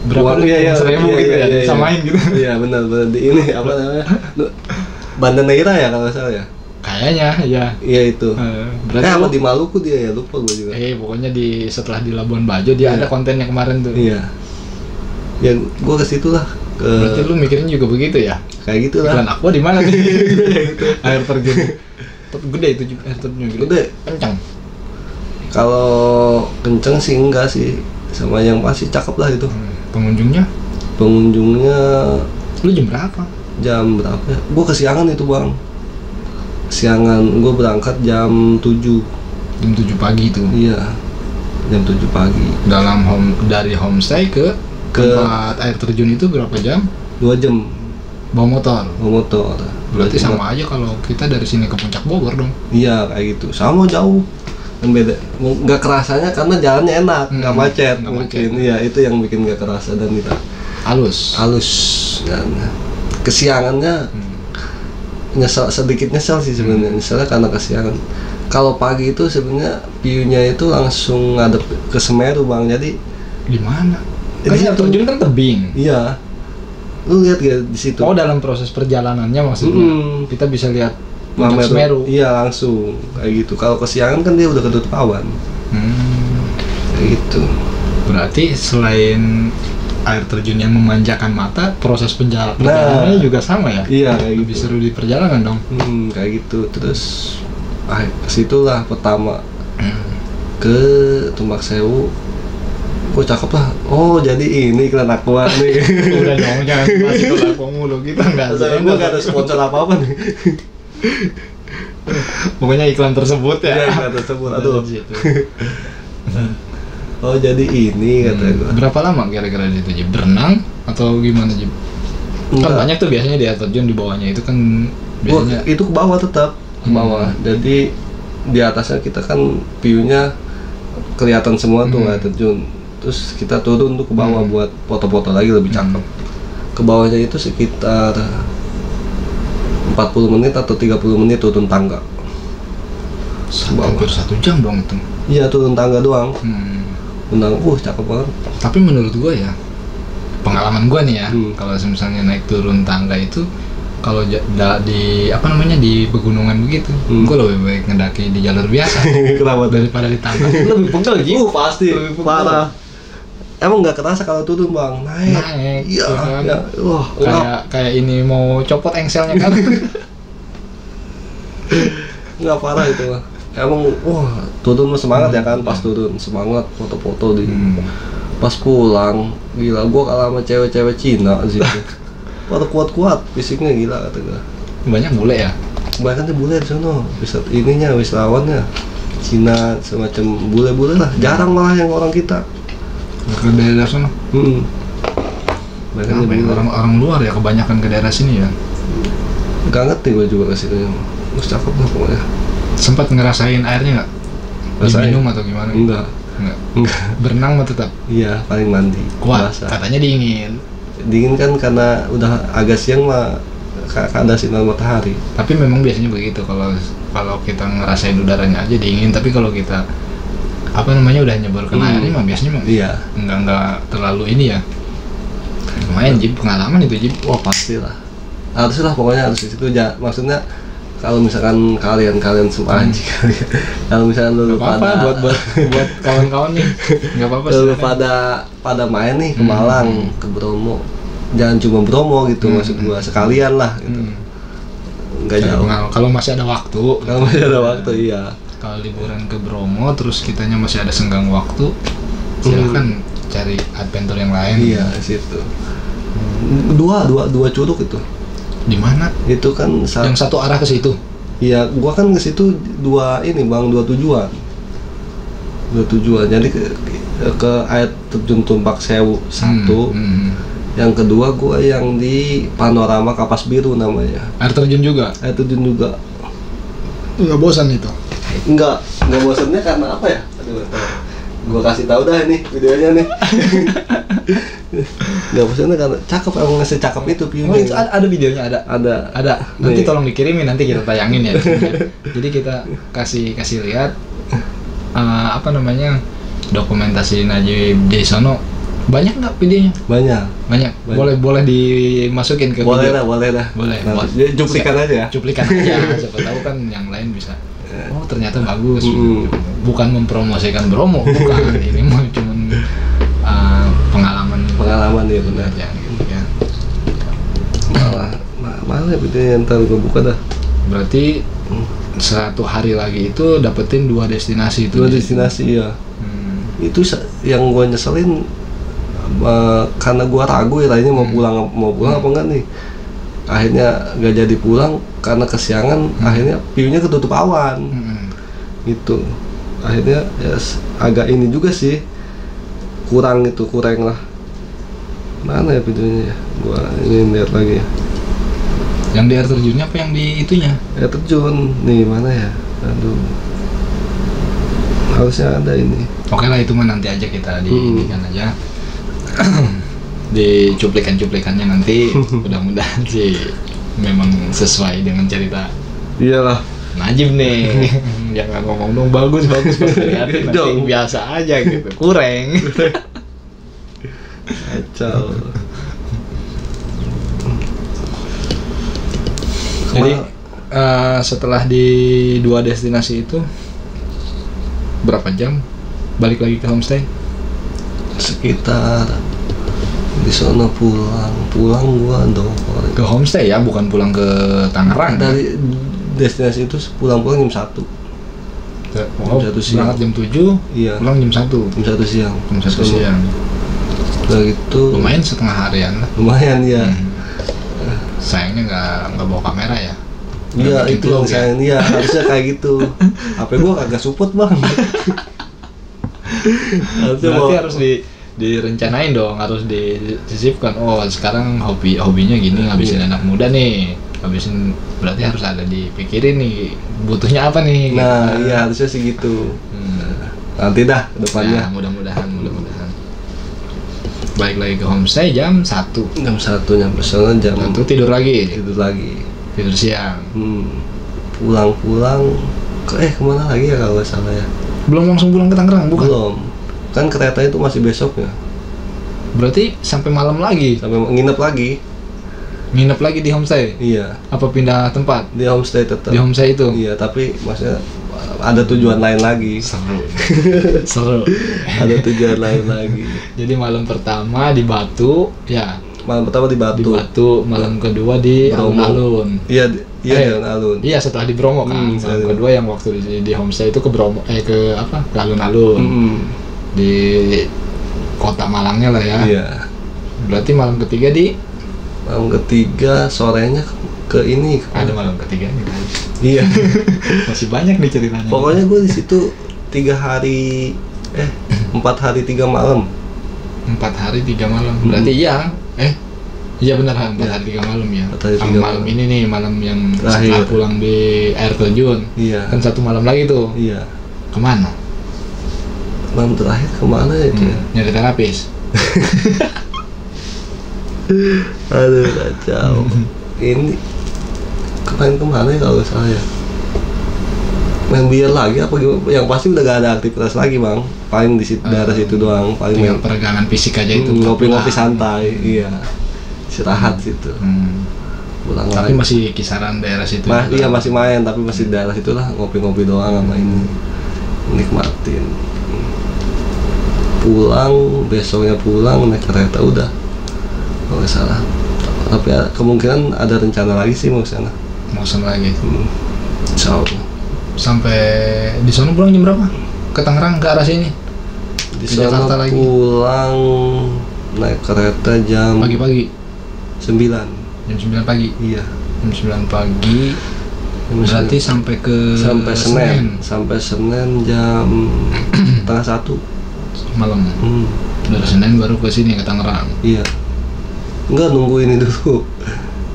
berapa? Iya, 1.000 gitu ya. Samain gitu. Iya benar di ini apa namanya? Banda Neira ya kalau nggak salah ya. Kayaknya ya. Iya itu. Berarti apa di Maluku dia ya, lupa gue juga. Pokoknya setelah di Labuan Bajo dia ada kontennya kemarin tuh. Iya. Ya gue ke situ lah. Berarti lu mikirnya juga begitu ya? Kayak gitu lah. Iklan Aqua di mana nih? Air terjun. Gede itu air terjun gede. Kencang. Kalau kenceng sih enggak sih, sama yang pasti cakep lah itu. Pengunjungnya lu jam berapa? Jam berapa ya? Gue kesiangan itu bang. Kesiangan, gue berangkat jam 7. Jam 7 pagi itu. Iya, jam 7 pagi. Dari homestay ke tempat air terjun itu berapa jam? 2 jam. Bawa motor. Berarti sama aja kalau kita dari sini ke Puncak Bogor dong. Iya kayak gitu, sama jauh. Dan beda, nggak kerasanya karena jalannya enak, nggak macet mungkin. Iya itu yang bikin nggak kerasa dan kita halus dan kesiangannya sedikit nyesel sih sebenarnya. Misalnya karena kesiangan. Kalau pagi itu sebenarnya view-nya itu langsung ngadep ke Semeru bang. Jadi di mana? Kan air terjun kan tebing. Iya. Lu lihat gak di situ? Oh dalam proses perjalanannya maksudnya kita bisa lihat Puncak Semeru. Iya langsung kayak gitu. Kalau kesiangan kan dia udah ketutup awan. Kayak gitu. Berarti selain air terjun yang memanjakan mata, proses perjalanannya juga sama ya? Iya kayak lebih gitu. Seru di perjalanan dong. Kayak gitu. Terus kesitulah pertama ke Tumbak Sewu. Kok cakep lah. Oh jadi ini iklan Aqua nih. Udah dong jangan masih ke Aqua mulu, kita nggak ada sponsor apa-apa nih. Pokoknya iklan tersebut ya. Iya iklan tersebut. Aduh. Oh jadi ini kata gue. Berapa lama kira-kira di situ Jib? Berenang atau gimana Jib? Kan banyak tuh biasanya di air terjun di bawahnya itu kan biasanya. Itu ke bawah tetap ke bawah. Jadi di atasnya kita kan view-nya kelihatan semua tuh air terjun. Terus kita turun tuh ke bawah buat foto-foto lagi lebih cakep. Ke bawahnya itu sekitar 40 menit atau 30 menit turun tangga. Hampir 1 jam dong itu. Iya turun tangga doang. Cakep banget. Tapi menurut gua ya, pengalaman gua nih ya, kalau misalnya naik turun tangga itu, kalau di apa namanya di pegunungan begitu, gua lebih baik ngedaki di jalur biasa. Kenapa daripada di tangga. Lebih pegel gitu. Pasti. Parah. Emang nggak kerasa kalau turun bang, naik. Iya. Ya. Wah. Kayak ini mau copot engselnya kan. Nggak parah itu mah. Emang turun semangat ya kan, pas turun semangat foto-foto di pas pulang gila gua kalah sama cewek-cewek Cina sih. Pada kuat-kuat fisiknya gila kata gua. Banyak bule ya? Banyak kan bule di sana. Bisa ininya wisatawan Cina semacam bule-bule lah. Jarang malah yang orang kita. Ke daerah sana? Banyak orang luar ya kebanyakan ke daerah sini ya? Gak ngerti gua juga ke sini. Terus cakep lah pokoknya. Sempat ngerasain airnya nggak? Diminum atau gimana? Enggak. Berenang mah tetap? Iya, paling mandi. Kuat, katanya dingin. Dingin kan karena udah agak siang mah ada sinar matahari. Tapi memang biasanya begitu kalau kita ngerasain udaranya aja dingin, tapi kalau kita udah nyebur ke airnya mah biasanya mah nggak terlalu ini ya. Lumayan Jib, pengalaman itu Jib. Wah pastilah. Haruslah pokoknya harus di situ aja. Maksudnya kalau misalkan kalian semua kalau misalkan lu pada buat kawan-kawan nih nggak apa-apa lu pada main nih ke Malang ke Bromo, jangan cuma Bromo gitu maksud gua sekalian lah gitu. Nggak jauh kalau masih ada waktu iya. Kalau liburan ke Bromo terus kitanya masih ada senggang waktu, silakan cari adventure yang lain. Iya situ dua curug itu. Di mana? Itu kan yang satu arah ke situ. Iya, gua kan ke situ dua tujuan. Jadi ke air terjun Tumbak Sewu satu. Yang kedua gua yang di Panorama Kapas Biru namanya. Air terjun juga. Nggak bosan itu? Nggak bosannya karena apa ya? Aduh, gua kasih tahu dah ini videonya nih. Nggak bosannya karena cakep, emang ngasih cakep itu view-nya. Oh, itu ada videonya? Ada. Nanti tolong dikirimin, nanti kita tayangin ya. Jadi kita kasih lihat dokumentasi Najib di sono. Banyak nggak videonya? Banyak. Boleh dimasukin ke boleh video. Boleh dah. Cuplikan aja. Siapa tahu kan yang lain bisa. Oh ternyata bagus. Bukan mempromosikan Bromo, bukan. Ini mah cuman pengalaman ya benar ya, gitu ya. Malah videonya ntar gue buka dah. Berarti satu hari lagi itu dapetin 2 destinasi itu. 2 destinasi ya. Itu yang gua nyeselin, karena gua ragu ya tadinya mau pulang apa enggak nih. Akhirnya nggak jadi pulang karena kesiangan. Akhirnya view-nya ketutup awan. Gitu. Akhirnya ya agak ini juga sih, kurang lah. Mana ya videonya ya? Gua ini lihat lagi ya. Yang di air terjunnya apa yang di itunya? Air terjun nih mana ya? Aduh. Harusnya ada ini. Oke lah, itu mah nanti aja kita diinikan aja. Di cuplikan-cuplikannya nanti mudah-mudahan sih memang sesuai dengan cerita. Iyalah. Najib nih. Jangan ngomong dong bagus nanti biasa aja gitu. Kurang. Kacau. Jadi setelah di 2 destinasi itu berapa jam balik lagi ke homestay? Sekitar di sana pulang gua ke homestay ya, bukan pulang ke Tangerang. Dari destinasi itu pulang jam 1. Oh, jam 1 siang. Berangkat jam 7, iya. Pulang jam 1. Jam 1 siang. Jam 1 siang. Udah gitu. Lumayan setengah harian lah. Lumayan ya. Sayangnya nggak bawa kamera ya. Iya, itu yang sayang ya. Harusnya kayak gitu. HP gua kagak support, Bang. Berarti harus direncanain dong, harus disisipkan. Oh, sekarang hobinya gini, ngabisin anak muda nih. Berarti harus ada dipikirin nih, butuhnya apa nih. Nah, iya harusnya sih gitu. Nanti dah depannya. Ya, mudah-mudahan. Balik lagi ke homestay jam 1. Jam 1 nyampe sana jam 1 tidur lagi. Tidur siang. Pulang kemana lagi ya kalau nggak salah ya? Belum langsung pulang ke Tangerang, bukan? Belum. Kan kereta itu masih besoknya. Berarti sampai malam lagi? Sampai nginep lagi. Nginep lagi di homestay? Iya. Apa pindah tempat? Di homestay tetap. Di homestay itu? Iya, tapi maksudnya ada tujuan lain lagi. Seru. Ada tujuan lain lagi. Jadi malam pertama di Batu, ya. Malam pertama di Batu. Malam kedua di alun-alun. Iya di alun-alun. Iya, setelah di Bromo kan. Malam kedua yang waktu di homestay itu ke Bromo, ke alun-alun. Di kota Malangnya lah ya. Iya. Berarti malam ketiga sorenya ke ini. Ada malam ketiganya guys. Iya. Masih banyak nih ceritanya. Pokoknya gue di situ 4 hari 3 malam. 4 hari 3 malam. Berarti iya benar, 4 hari 3 malam ya. Malam ini nih, malam yang setelah pulang di air terjun. Iya. Kan 1 malam lagi tuh. Iya. Kemana? Malam terakhir kemana itu? Nyari terapis. Aduh, kacau. Ini kemana ya kalau salah ya? Main biar lagi apa gimana? Yang pasti udah gak ada aktivitas lagi, Bang. Paling di daerah situ doang. Paling tinggal peregangan fisik aja itu. Ngopi-ngopi santai. Iya. Istirahat situ. Pulang tapi lagi. Masih kisaran daerah situ. Iya, masih main, tapi masih daerah situ lah, ngopi-ngopi doang sama ini. Nikmatin. Besoknya pulang naik kereta udah. Kalau nggak salah. Tapi kemungkinan ada rencana lagi sih mau sana. Mau sana lagi. Sampai di sana pulang jam berapa? Ke Tangerang, ke arah sini? Di sana pulang naik kereta jam pagi-pagi. 9. Jam 9 pagi. Iya. Jam 9 pagi. Berarti sampai Senin. Sampai Senin jam setengah 1 malam. Dari Senin baru ke sini ke Tangerang. Iya. Enggak, nunggu ini dulu.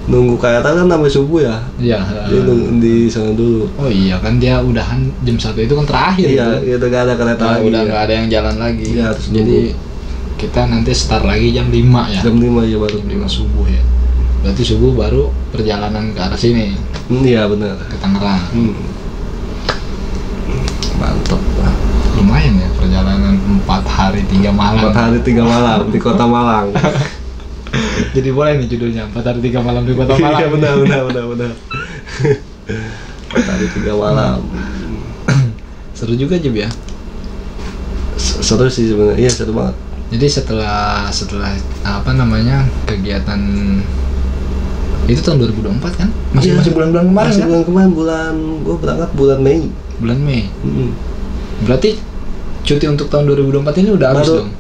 Nunggu kereta kan sampai subuh ya. Iya. Dia di sana dulu. Oh iya, kan dia udahan jam 1 itu kan terakhir. Iya, itu gak ada kereta lagi. Udah nggak ada yang jalan lagi. Iya, harus jadi kita nanti start lagi jam 5 ya. Jam 5 ya baru. Jam 5 subuh ya. Berarti subuh baru perjalanan ke arah sini. Iya benar. Ke Tangerang. Mantap. Lumayan ya perjalanan 4 hari 3 malam. 4 hari 3 malam di Kota Malang. Jadi boleh nih judulnya 4 hari 3 malam di Kota Malang. Iya benar. 4 hari 3 malam. Seru juga Jib ya. Seru sih sebenarnya. Iya, seru banget. Jadi setelah kegiatan Itu tahun 2024 kan? Masih Iya. bulan-bulan kemarin Masih kan? bulan kemarin, gue berangkat bulan Mei. Bulan Mei. Mm-mm. Berarti cuti untuk tahun 2024 ini udah habis Baru dong?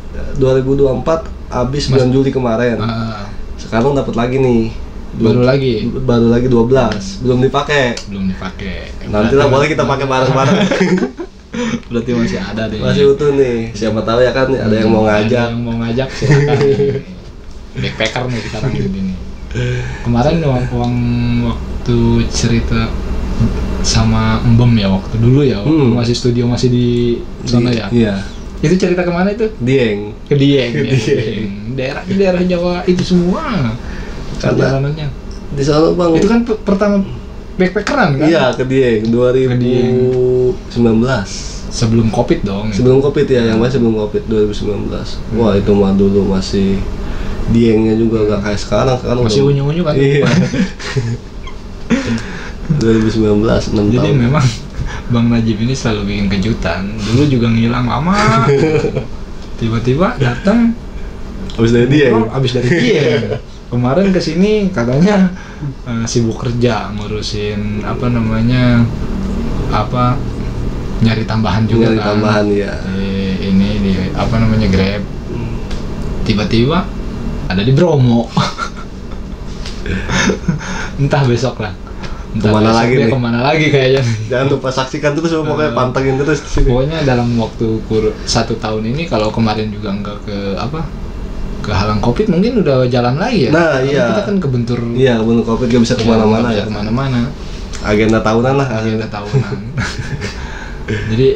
2024 habis bulan Juli kemarin. Ah, Sekarang dapat lagi nih. baru lagi? Baru lagi 12, belum dipakai. Belum dipakai. Nanti lah boleh kita pakai bareng-bareng. Berarti masih ada deh. Masih utuh nih. Siapa tahu ya kan ada yang mau Ada ngajak. yang mau ngajak silakan. Backpacker nih sekarang gini. Kemarin waktu cerita sama Embem ya waktu dulu ya, waktu masih studio masih di sana ya. Iya. Itu cerita kemana itu? Dieng. Ke Dieng. Ke Ya, Dieng. Daerah Jawa itu semua. Karena perjalanannya. di sana Bang. Itu kan pertama backpackeran kan? Iya, ke Dieng 2019. Sebelum Covid dong. Sebelum Covid ya, yang masih sebelum Covid 2019. Wah, itu mah dulu masih Diengnya juga nggak kayak sekarang Masih udah- unyu-unyu kan? Iya. 2019, 6 Jadi tahun. memang Bang Najib ini selalu bikin kejutan. Dulu juga ngilang lama. Tiba-tiba datang Habis dari Dieng. abis dari Dieng. Kemarin kesini katanya sibuk kerja ngurusin nyari tambahan juga Nyari kan. tambahan ya. Di Grab. Tiba-tiba ada di Bromo. Entah besok lah. Kemana besok lagi dia nih? kemana lagi kayaknya. Jangan lupa saksikan terus, pokoknya pantengin terus di sini. Pokoknya dalam waktu 1 tahun ini, kalau kemarin juga enggak kehalang Covid, mungkin udah jalan lagi ya. Nah, Karena iya. kita kan kebentur Iya, sebelum Covid gak bisa kemana-mana nggak ya. bisa kemana-mana. Agenda tahunan lah. Agenda tahunan. Jadi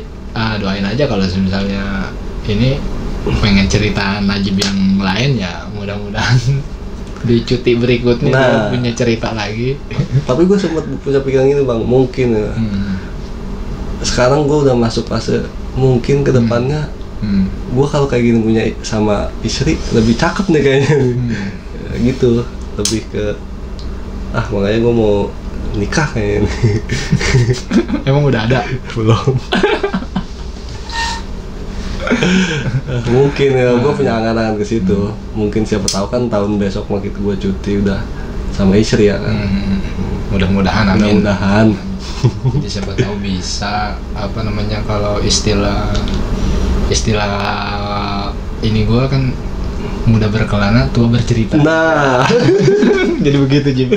doain aja kalau misalnya ini pengen cerita Najib yang lain ya, mudah-mudahan di cuti berikutnya Nah. dia punya cerita lagi. Tapi gue sempat punya pikiran gini Bang, mungkin ya. Sekarang gue udah masuk fase mungkin kedepannya gue kalau kayak gini punya sama istri lebih cakep nih kayaknya. Ya, gitu, lebih ke makanya gue mau nikah kayaknya. Emang udah ada? Belum. Mungkin ya, gue punya angan-angan ke situ. Mungkin siapa tahu kan tahun besok makin gue cuti udah sama istri ya kan. Mudah-mudahan, amin. Mudah-mudahan. Jadi siapa tahu bisa kalau istilah ini gue kan muda berkelana tua bercerita. Nah, Jadi begitu Jim.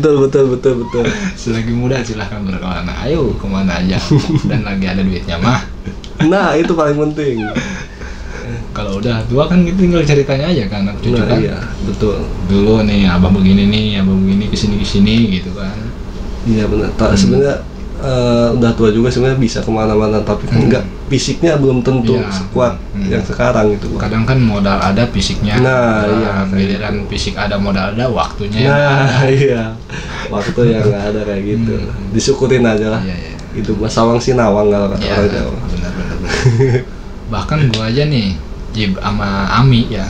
betul. Selagi muda silahkan berkelana, ayo kemana aja, dan lagi ada duitnya mah. Nah, itu paling penting. Kalau udah tua kan kita tinggal ceritanya aja kan anak cucu Nah, kan. iya, betul. Dulu nih abah begini kesini gitu kan. Iya benar. Sebenarnya udah tua juga sebenarnya bisa kemana-mana, tapi kan enggak, fisiknya belum tentu Iya. sekuat yang sekarang gitu. Bang. Kadang kan modal ada, fisiknya. Nah, iya, Giliran fisik ada, modal ada, waktunya. Nah, iya. Waktu yang nggak ada kayak gitu. Disyukurin aja lah. Iya. Itu Mas Sawang Sinawang kalau kata Iya, orang Jawa. benar. Bahkan gua aja nih, Jib sama Ami ya.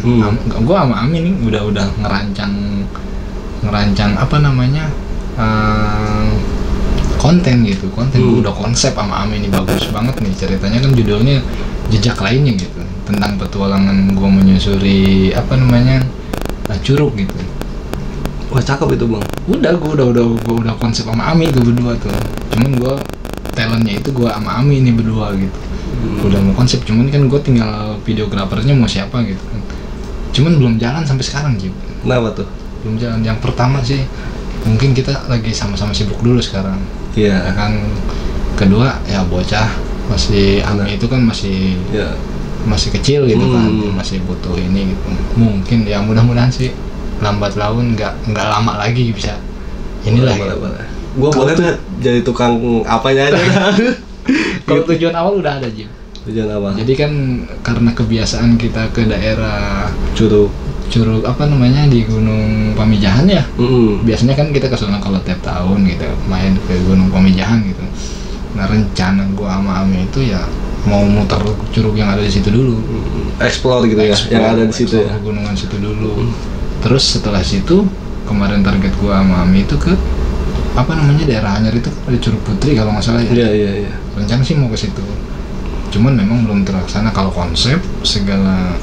Gua sama Ami nih udah ngerancang konten gitu. Gua udah konsep sama Ami nih, bagus banget nih ceritanya, kan judulnya Jejak Lainnya gitu. Tentang petualangan gua menyusuri curug gitu. Wah, cakep itu, Bang. Gua udah konsep sama Ami tuh berdua tuh. Cuman gua talentnya itu gua sama Ami ini berdua gitu. Udah mau konsep, cuman kan gua tinggal videografernya mau siapa gitu kan. Cuman belum jalan sampai sekarang Jib. Kenapa tuh? Belum jalan. Yang pertama sih mungkin kita lagi sama-sama sibuk dulu sekarang. Iya. Ya kan. Kedua ya bocah masih Ami itu kan masih Ya. masih kecil gitu kan, masih butuh ini gitu. Mungkin ya mudah-mudahan sih lambat laun nggak lama lagi bisa inilah Boleh, gitu. boleh. Gua boleh tuh jadi tukang apanya aja. Kalau tujuan awal udah ada Jim. Tujuan apa? Jadi kan karena kebiasaan kita ke daerah Curug. di Gunung Pamijahan ya. Mm-mm. Biasanya kan kita ke sana kalau tiap tahun gitu main ke Gunung Pamijahan gitu. Nah rencana gua sama Ami itu ya mau muter curug yang ada di situ dulu. Explore gitu ya, yang ada di situ ya. Pegunungan situ dulu. Terus setelah situ kemarin target gua sama Ami itu ke daerah Anyar itu ada Curug Putri kalau nggak salah ya. Iya. Rencana sih mau ke situ. Cuman memang belum terlaksana. Kalau konsep segala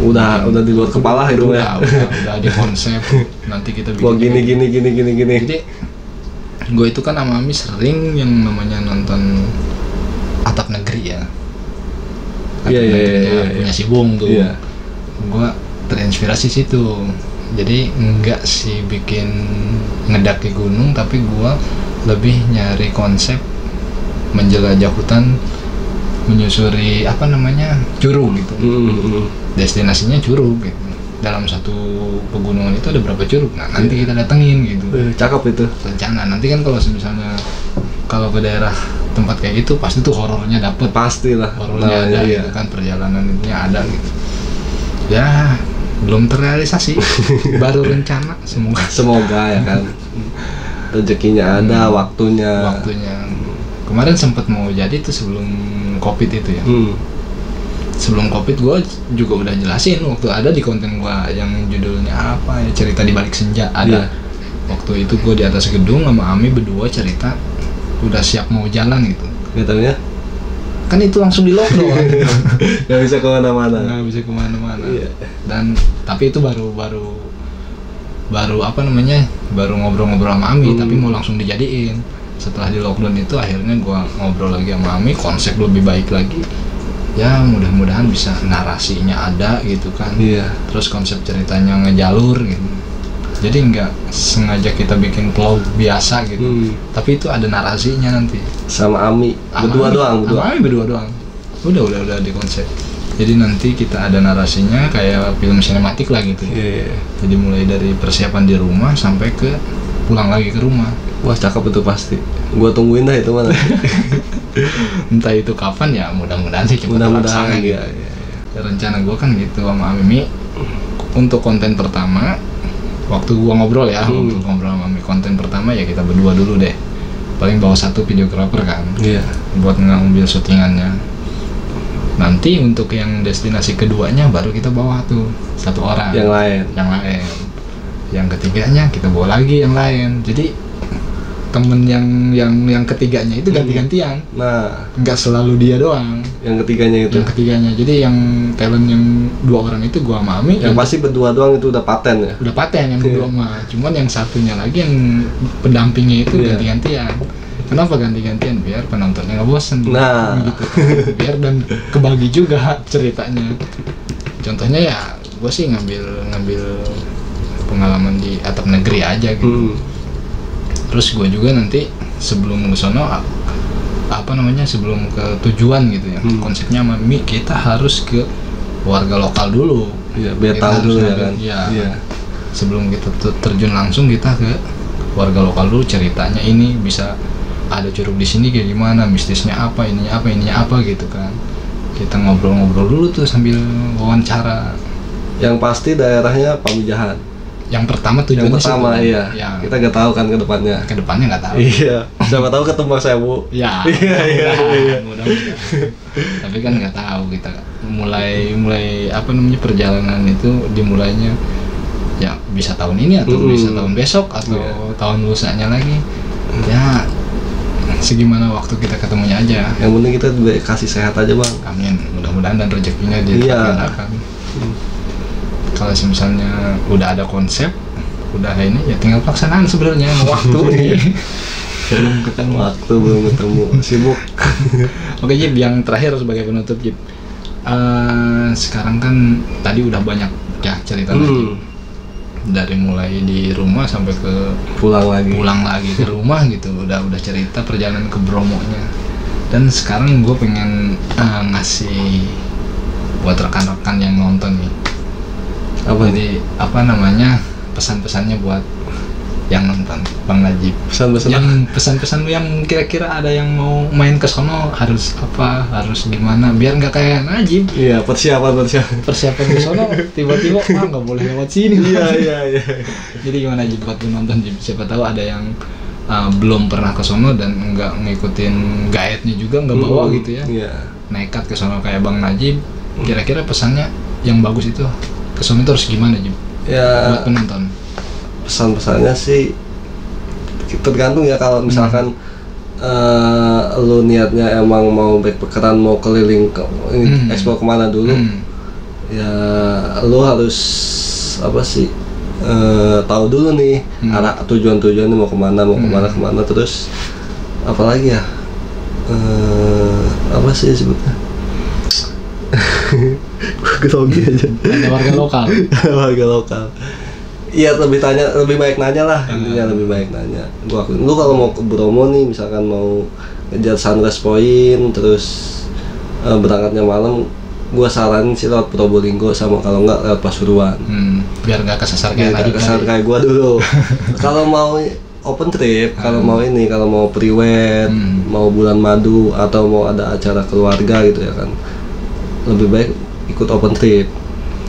Udah di luar kepala itu ya. Udah di konsep. Nanti kita bikin. Gua gini. Jadi gue itu kan sama Ami sering yang namanya nonton Atap Negeri ya. Iya. Punya si Bung tuh. Iya. Gue terinspirasi situ. Jadi enggak sih bikin ngedaki gunung, tapi gue lebih nyari konsep menjelajah hutan, menyusuri apa namanya curug gitu. Destinasinya curug gitu. Dalam satu pegunungan itu ada berapa curug? Nah nanti kita datengin gitu. Cakep itu. Rencana nanti kan kalau misalnya kalau ke daerah tempat kayak gitu pasti tuh horornya dapet. Pastilah. Horornya ada gitu kan, perjalanannya ada gitu. Ya belum terrealisasi, baru rencana, semoga ya kan. Rezekinya ada, waktunya. Kemarin sempat mau jadi tuh sebelum COVID itu ya. Sebelum COVID gue juga udah jelasin waktu ada di konten gue yang judulnya apa ya, cerita di balik senja ada. Waktu itu gue di atas gedung sama Ami berdua cerita udah siap mau jalan gitu. Katanya kan itu langsung di lockdown. Gak bisa kemana-mana. Iya. Dan tapi itu baru apa namanya, baru ngobrol-ngobrol sama Ami, tapi mau langsung dijadiin. Setelah di lockdown itu akhirnya gua ngobrol lagi sama Ami, konsep lebih baik lagi. Ya mudah-mudahan bisa narasinya ada gitu kan. Iya. Terus konsep ceritanya ngejalur gitu. Jadi nggak sengaja kita bikin vlog biasa gitu, tapi itu ada narasinya nanti. Sama Ami berdua doang. Sama Ami berdua doang. Udah di konsep. Jadi nanti kita ada narasinya kayak film sinematik lah gitu. Jadi mulai dari persiapan di rumah sampai ke pulang lagi ke rumah. Wah cakep itu pasti. Gua tungguin dah itu mana. Entah itu kapan ya, mudah-mudahan sih cepat terlaksana gitu. Ya, rencana gua kan gitu sama Ami. Untuk konten pertama waktu gua ngobrol ya, untuk ngobrol sama Ami, konten pertama ya kita berdua dulu deh, paling bawa satu videografer kan, buat ngambil syutingannya. Nanti untuk yang destinasi keduanya baru kita bawa tuh satu orang yang lain, yang ketiganya kita bawa lagi yang lain. Jadi temen yang ketiganya itu ganti-gantian. Nah, nggak selalu dia doang. Yang ketiganya itu. Jadi yang talent yang dua orang itu gua sama Ami. Yang pasti berdua doang itu udah paten ya. Udah paten yang berdua mah. Cuman yang satunya lagi yang pendampingnya itu ganti-gantian. Kenapa ganti-gantian? Biar penontonnya nggak bosen. Nah, gitu. Biar dan kebagi juga ceritanya. Contohnya ya, gua sih ngambil pengalaman di Atap Negeri aja gitu. Terus gue juga nanti sebelum ke sono sebelum ke tujuan gitu ya, konsepnya Mami kita harus ke warga lokal dulu. Iya, biar tahu dulu ya kan. Iya. Sebelum kita terjun langsung kita ke warga lokal dulu, ceritanya ini bisa ada curug di sini kayak gimana, mistisnya apa, ininya apa gitu kan. Kita ngobrol-ngobrol dulu tuh sambil wawancara. Yang pasti daerahnya Pamijahan. Yang pertama tujuannya yang pertama iya. Ya. Kita nggak tahu kan ke depannya nggak tahu. Iya. Siapa tahu ketemu Sewu. Iya. Mudah-mudahan. Tapi kan nggak tahu, kita mulai apa namanya perjalanan itu dimulainya ya bisa tahun ini atau bisa tahun besok atau tahun lusanya lagi. Ya segimana waktu kita ketemunya aja. Yang penting kita kasih sehat aja bang. Amin. Mudah-mudahan dan rezekinya dilaksanakan. Kalau misalnya udah ada konsep, udah ini ya tinggal pelaksanaan sebenarnya, waktu nih. belum ketemu sibuk. Oke Jib, yang terakhir sebagai penutup Jib, sekarang kan tadi udah banyak ya cerita lagi, dari mulai di rumah sampai ke pulang lagi ke rumah gitu, udah cerita perjalanan ke Bromonya. Dan sekarang gue pengen ngasih buat rekan-rekan yang nonton nih. Jadi pesan-pesannya buat yang nonton Bang Najib. Pesan-pesan lu yang kira-kira ada yang mau main ke sono harus apa, harus gimana biar nggak kayak Najib. Iya, persiapan ke sono tiba-tiba nggak boleh lewat sini. Iya. Jadi gimana Najib buat lu nonton Jib? Siapa tahu ada yang belum pernah ke sono dan nggak ngikutin guide-nya juga, nggak bawa gitu ya. Nekat ke sono kayak Bang Najib. Kira-kira pesannya yang bagus itu ke sono itu harus gimana Jib? Ya, buat penonton. Pesan-pesannya sih tergantung ya, kalau misalkan lu niatnya emang mau backpackeran, mau keliling ke explore kemana dulu, ya lu harus apa sih, tahu dulu nih arah tujuan-tujuannya mau kemana, terus apalagi ya, apa sih sebutnya, grogi aja. Ada warga lokal. Warga lokal. Iya, lebih baik nanya lah, intinya lebih baik nanya. Lu kalau mau ke Bromo nih, misalkan mau ngejar Sunrise Point, terus berangkatnya malam, gua saranin sih lewat Probolinggo, sama kalau enggak lewat Pasuruan. Biar nggak kesasar kayak tadi. Kesasar kayak gua dulu. Kalau mau open trip, kalau mau priwet, mau bulan madu, atau mau ada acara keluarga gitu ya kan, lebih baik ikut open trip,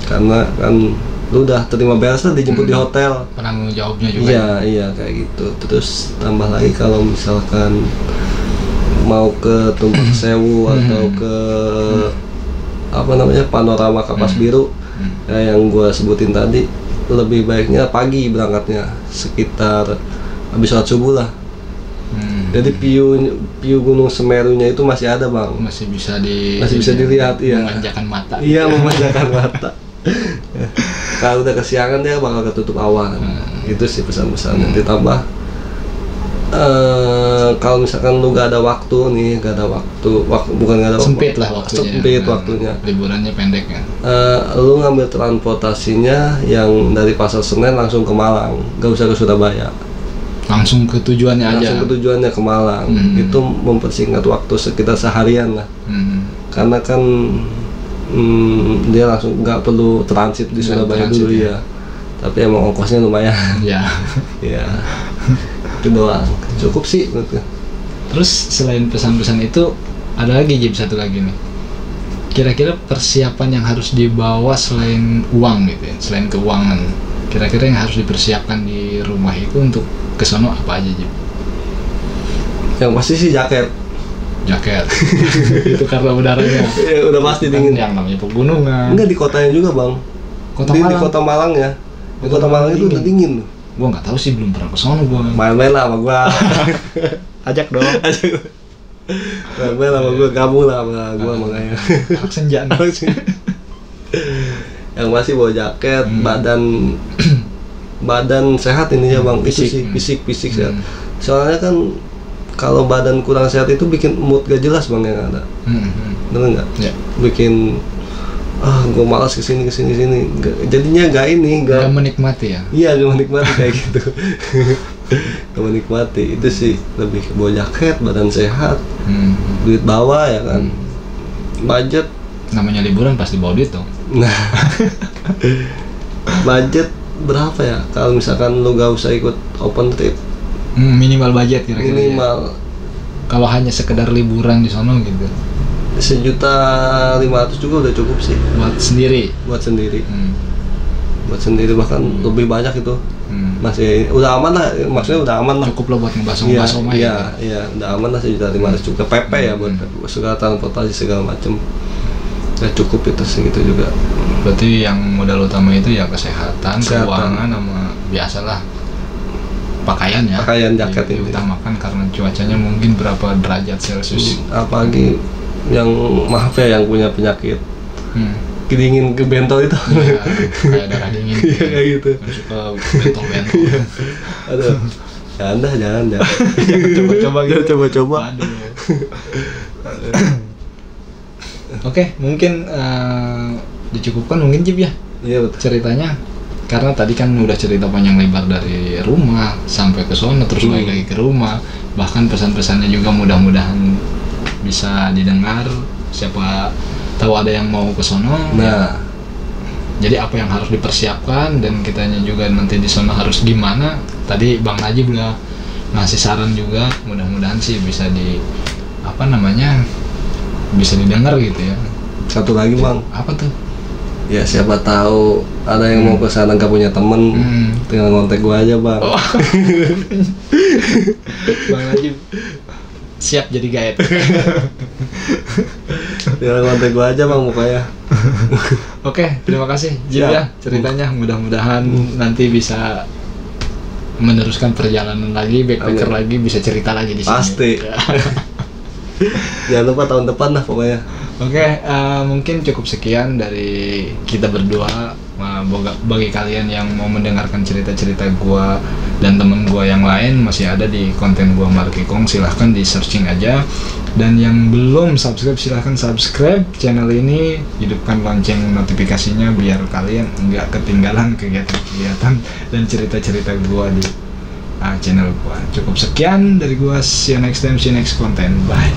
karena kan lu udah terima beres lah, dijemput di hotel, penanggung jawabnya juga. Iya kayak gitu. Terus tambah lagi kalau misalkan mau ke Tumpak Sewu atau ke apa namanya, Panorama Kapas Biru, ya yang gua sebutin tadi, lebih baiknya pagi berangkatnya, sekitar habis sholat subuh lah. Jadi view Gunung Semerunya itu masih ada, Bang. Masih bisa dilihat, iya. Memanjakan mata. Iya, memanjakan mata. Kalau udah kesiangan dia bakal ketutup awan. Itu sih pesan-pesannya. Ditambah kalau misalkan lu gak ada waktu nih, sempit lah waktunya. Sempit waktunya. Liburannya pendek kan. Lu ngambil transportasinya yang dari Pasar Senen langsung ke Malang, gak usah ke Surabaya. Langsung ke tujuannya aja. Langsung ke tujuannya ke Malang. Itu mempersingkat waktu sekitar seharian lah. Karena kan dia langsung nggak perlu transit di Surabaya dulu ya. Tapi emang ongkosnya lumayan. Ya. Ya. Itu doang. Cukup sih menurutku. Terus selain pesan-pesan itu ada lagi satu lagi nih. Kira-kira persiapan yang harus dibawa selain uang gitu ya, selain keuangan. Kira-kira yang harus dipersiapkan di rumah itu untuk kesono apa aja, Jib? Yang pasti sih jaket. Itu karena udaranya. Ya, udah pasti dingin. Yang namanya pegunungan. Enggak, di kotanya juga, Bang. Di kota Malang ya. Di kota Malang itu udah dingin. Gua nggak tahu sih, belum pernah kesono gua. Main-main lah sama gua. Ajak dong. Main-main sama gua, gabung lah sama gua makanya. Anak senja. Yang masih bawa jaket, badan sehat ininya, Bang. Itu sih fisik sehat. Soalnya kan kalau badan kurang sehat itu bikin mood gak jelas, Bang, yang ada. Bener nggak? Ya. Bikin gue malas kesini. Jadinya nggak menikmati ya. Iya, nggak menikmati kayak gitu. Nggak menikmati. Itu sih lebih bawa jaket, badan sehat, duit bawa ya kan. Budget. Namanya liburan pasti bawa duit dong. Nah, budget berapa ya? Kalau misalkan lu gak usah ikut open trip, minimal budget kira-kira. Minimal. Ya? Kalau hanya sekedar liburan di sono gitu. 1.500.000 juga udah cukup sih. Buat sendiri. Buat sendiri bahkan lebih banyak itu. Masih udah aman lah, maksudnya udah aman lah. Cukup lah buat ngebasuh mah ya. Iya, udah aman lah 1.500.000 juga. PP ya buat segala transportasi segala macem. Ya cukup itu segitu juga. Berarti yang modal utama itu ya kesehatan, keuangan, sama biasalah pakaian ya. Pakaian, jaket itu diutamakan karena cuacanya mungkin berapa derajat Celcius. Apalagi yang maaf ya, yang punya penyakit kedingin ke bentol itu. Ya, kayak darah dingin. Iya kayak gitu. Suka bentol-bentol. Aduh. Jangan. Coba. Oke, mungkin dicukupkan mungkin, Jib ya. Iya, betul. Ceritanya karena tadi kan udah cerita panjang lebar dari rumah sampai ke sono, terus balik lagi ke rumah, bahkan pesan-pesannya juga mudah-mudahan bisa didengar, siapa tahu ada yang mau ke sono. Nah, jadi apa yang harus dipersiapkan, dan kitanya juga nanti di sono harus gimana. Tadi Bang Najib udah ngasih saran juga, mudah-mudahan sih bisa bisa didengar gitu ya. Satu lagi, Bang. Apa tuh? Ya siapa tahu ada yang mau ke sana gak punya temen, tinggal ngontek gua aja, Bang. Bang Najib siap jadi guide. Tinggal ngontek gua aja, Bang, mukanya. Oke, terima kasih Jib ya ceritanya. Mudah-mudahan nanti bisa meneruskan perjalanan lagi, backpacker lagi, bisa cerita lagi di sini. Pasti. Jangan lupa tahun depan lah pokoknya. Oke, mungkin cukup sekian dari kita berdua. Bagi kalian yang mau mendengarkan cerita-cerita gua dan temen gua yang lain, masih ada di konten gua Markikong, silahkan di searching aja. Dan yang belum subscribe, silahkan subscribe channel ini, hidupkan lonceng notifikasinya biar kalian nggak ketinggalan kegiatan-kegiatan dan cerita-cerita gua di channel gua. Cukup sekian dari gua, see you next time, see you next content, bye.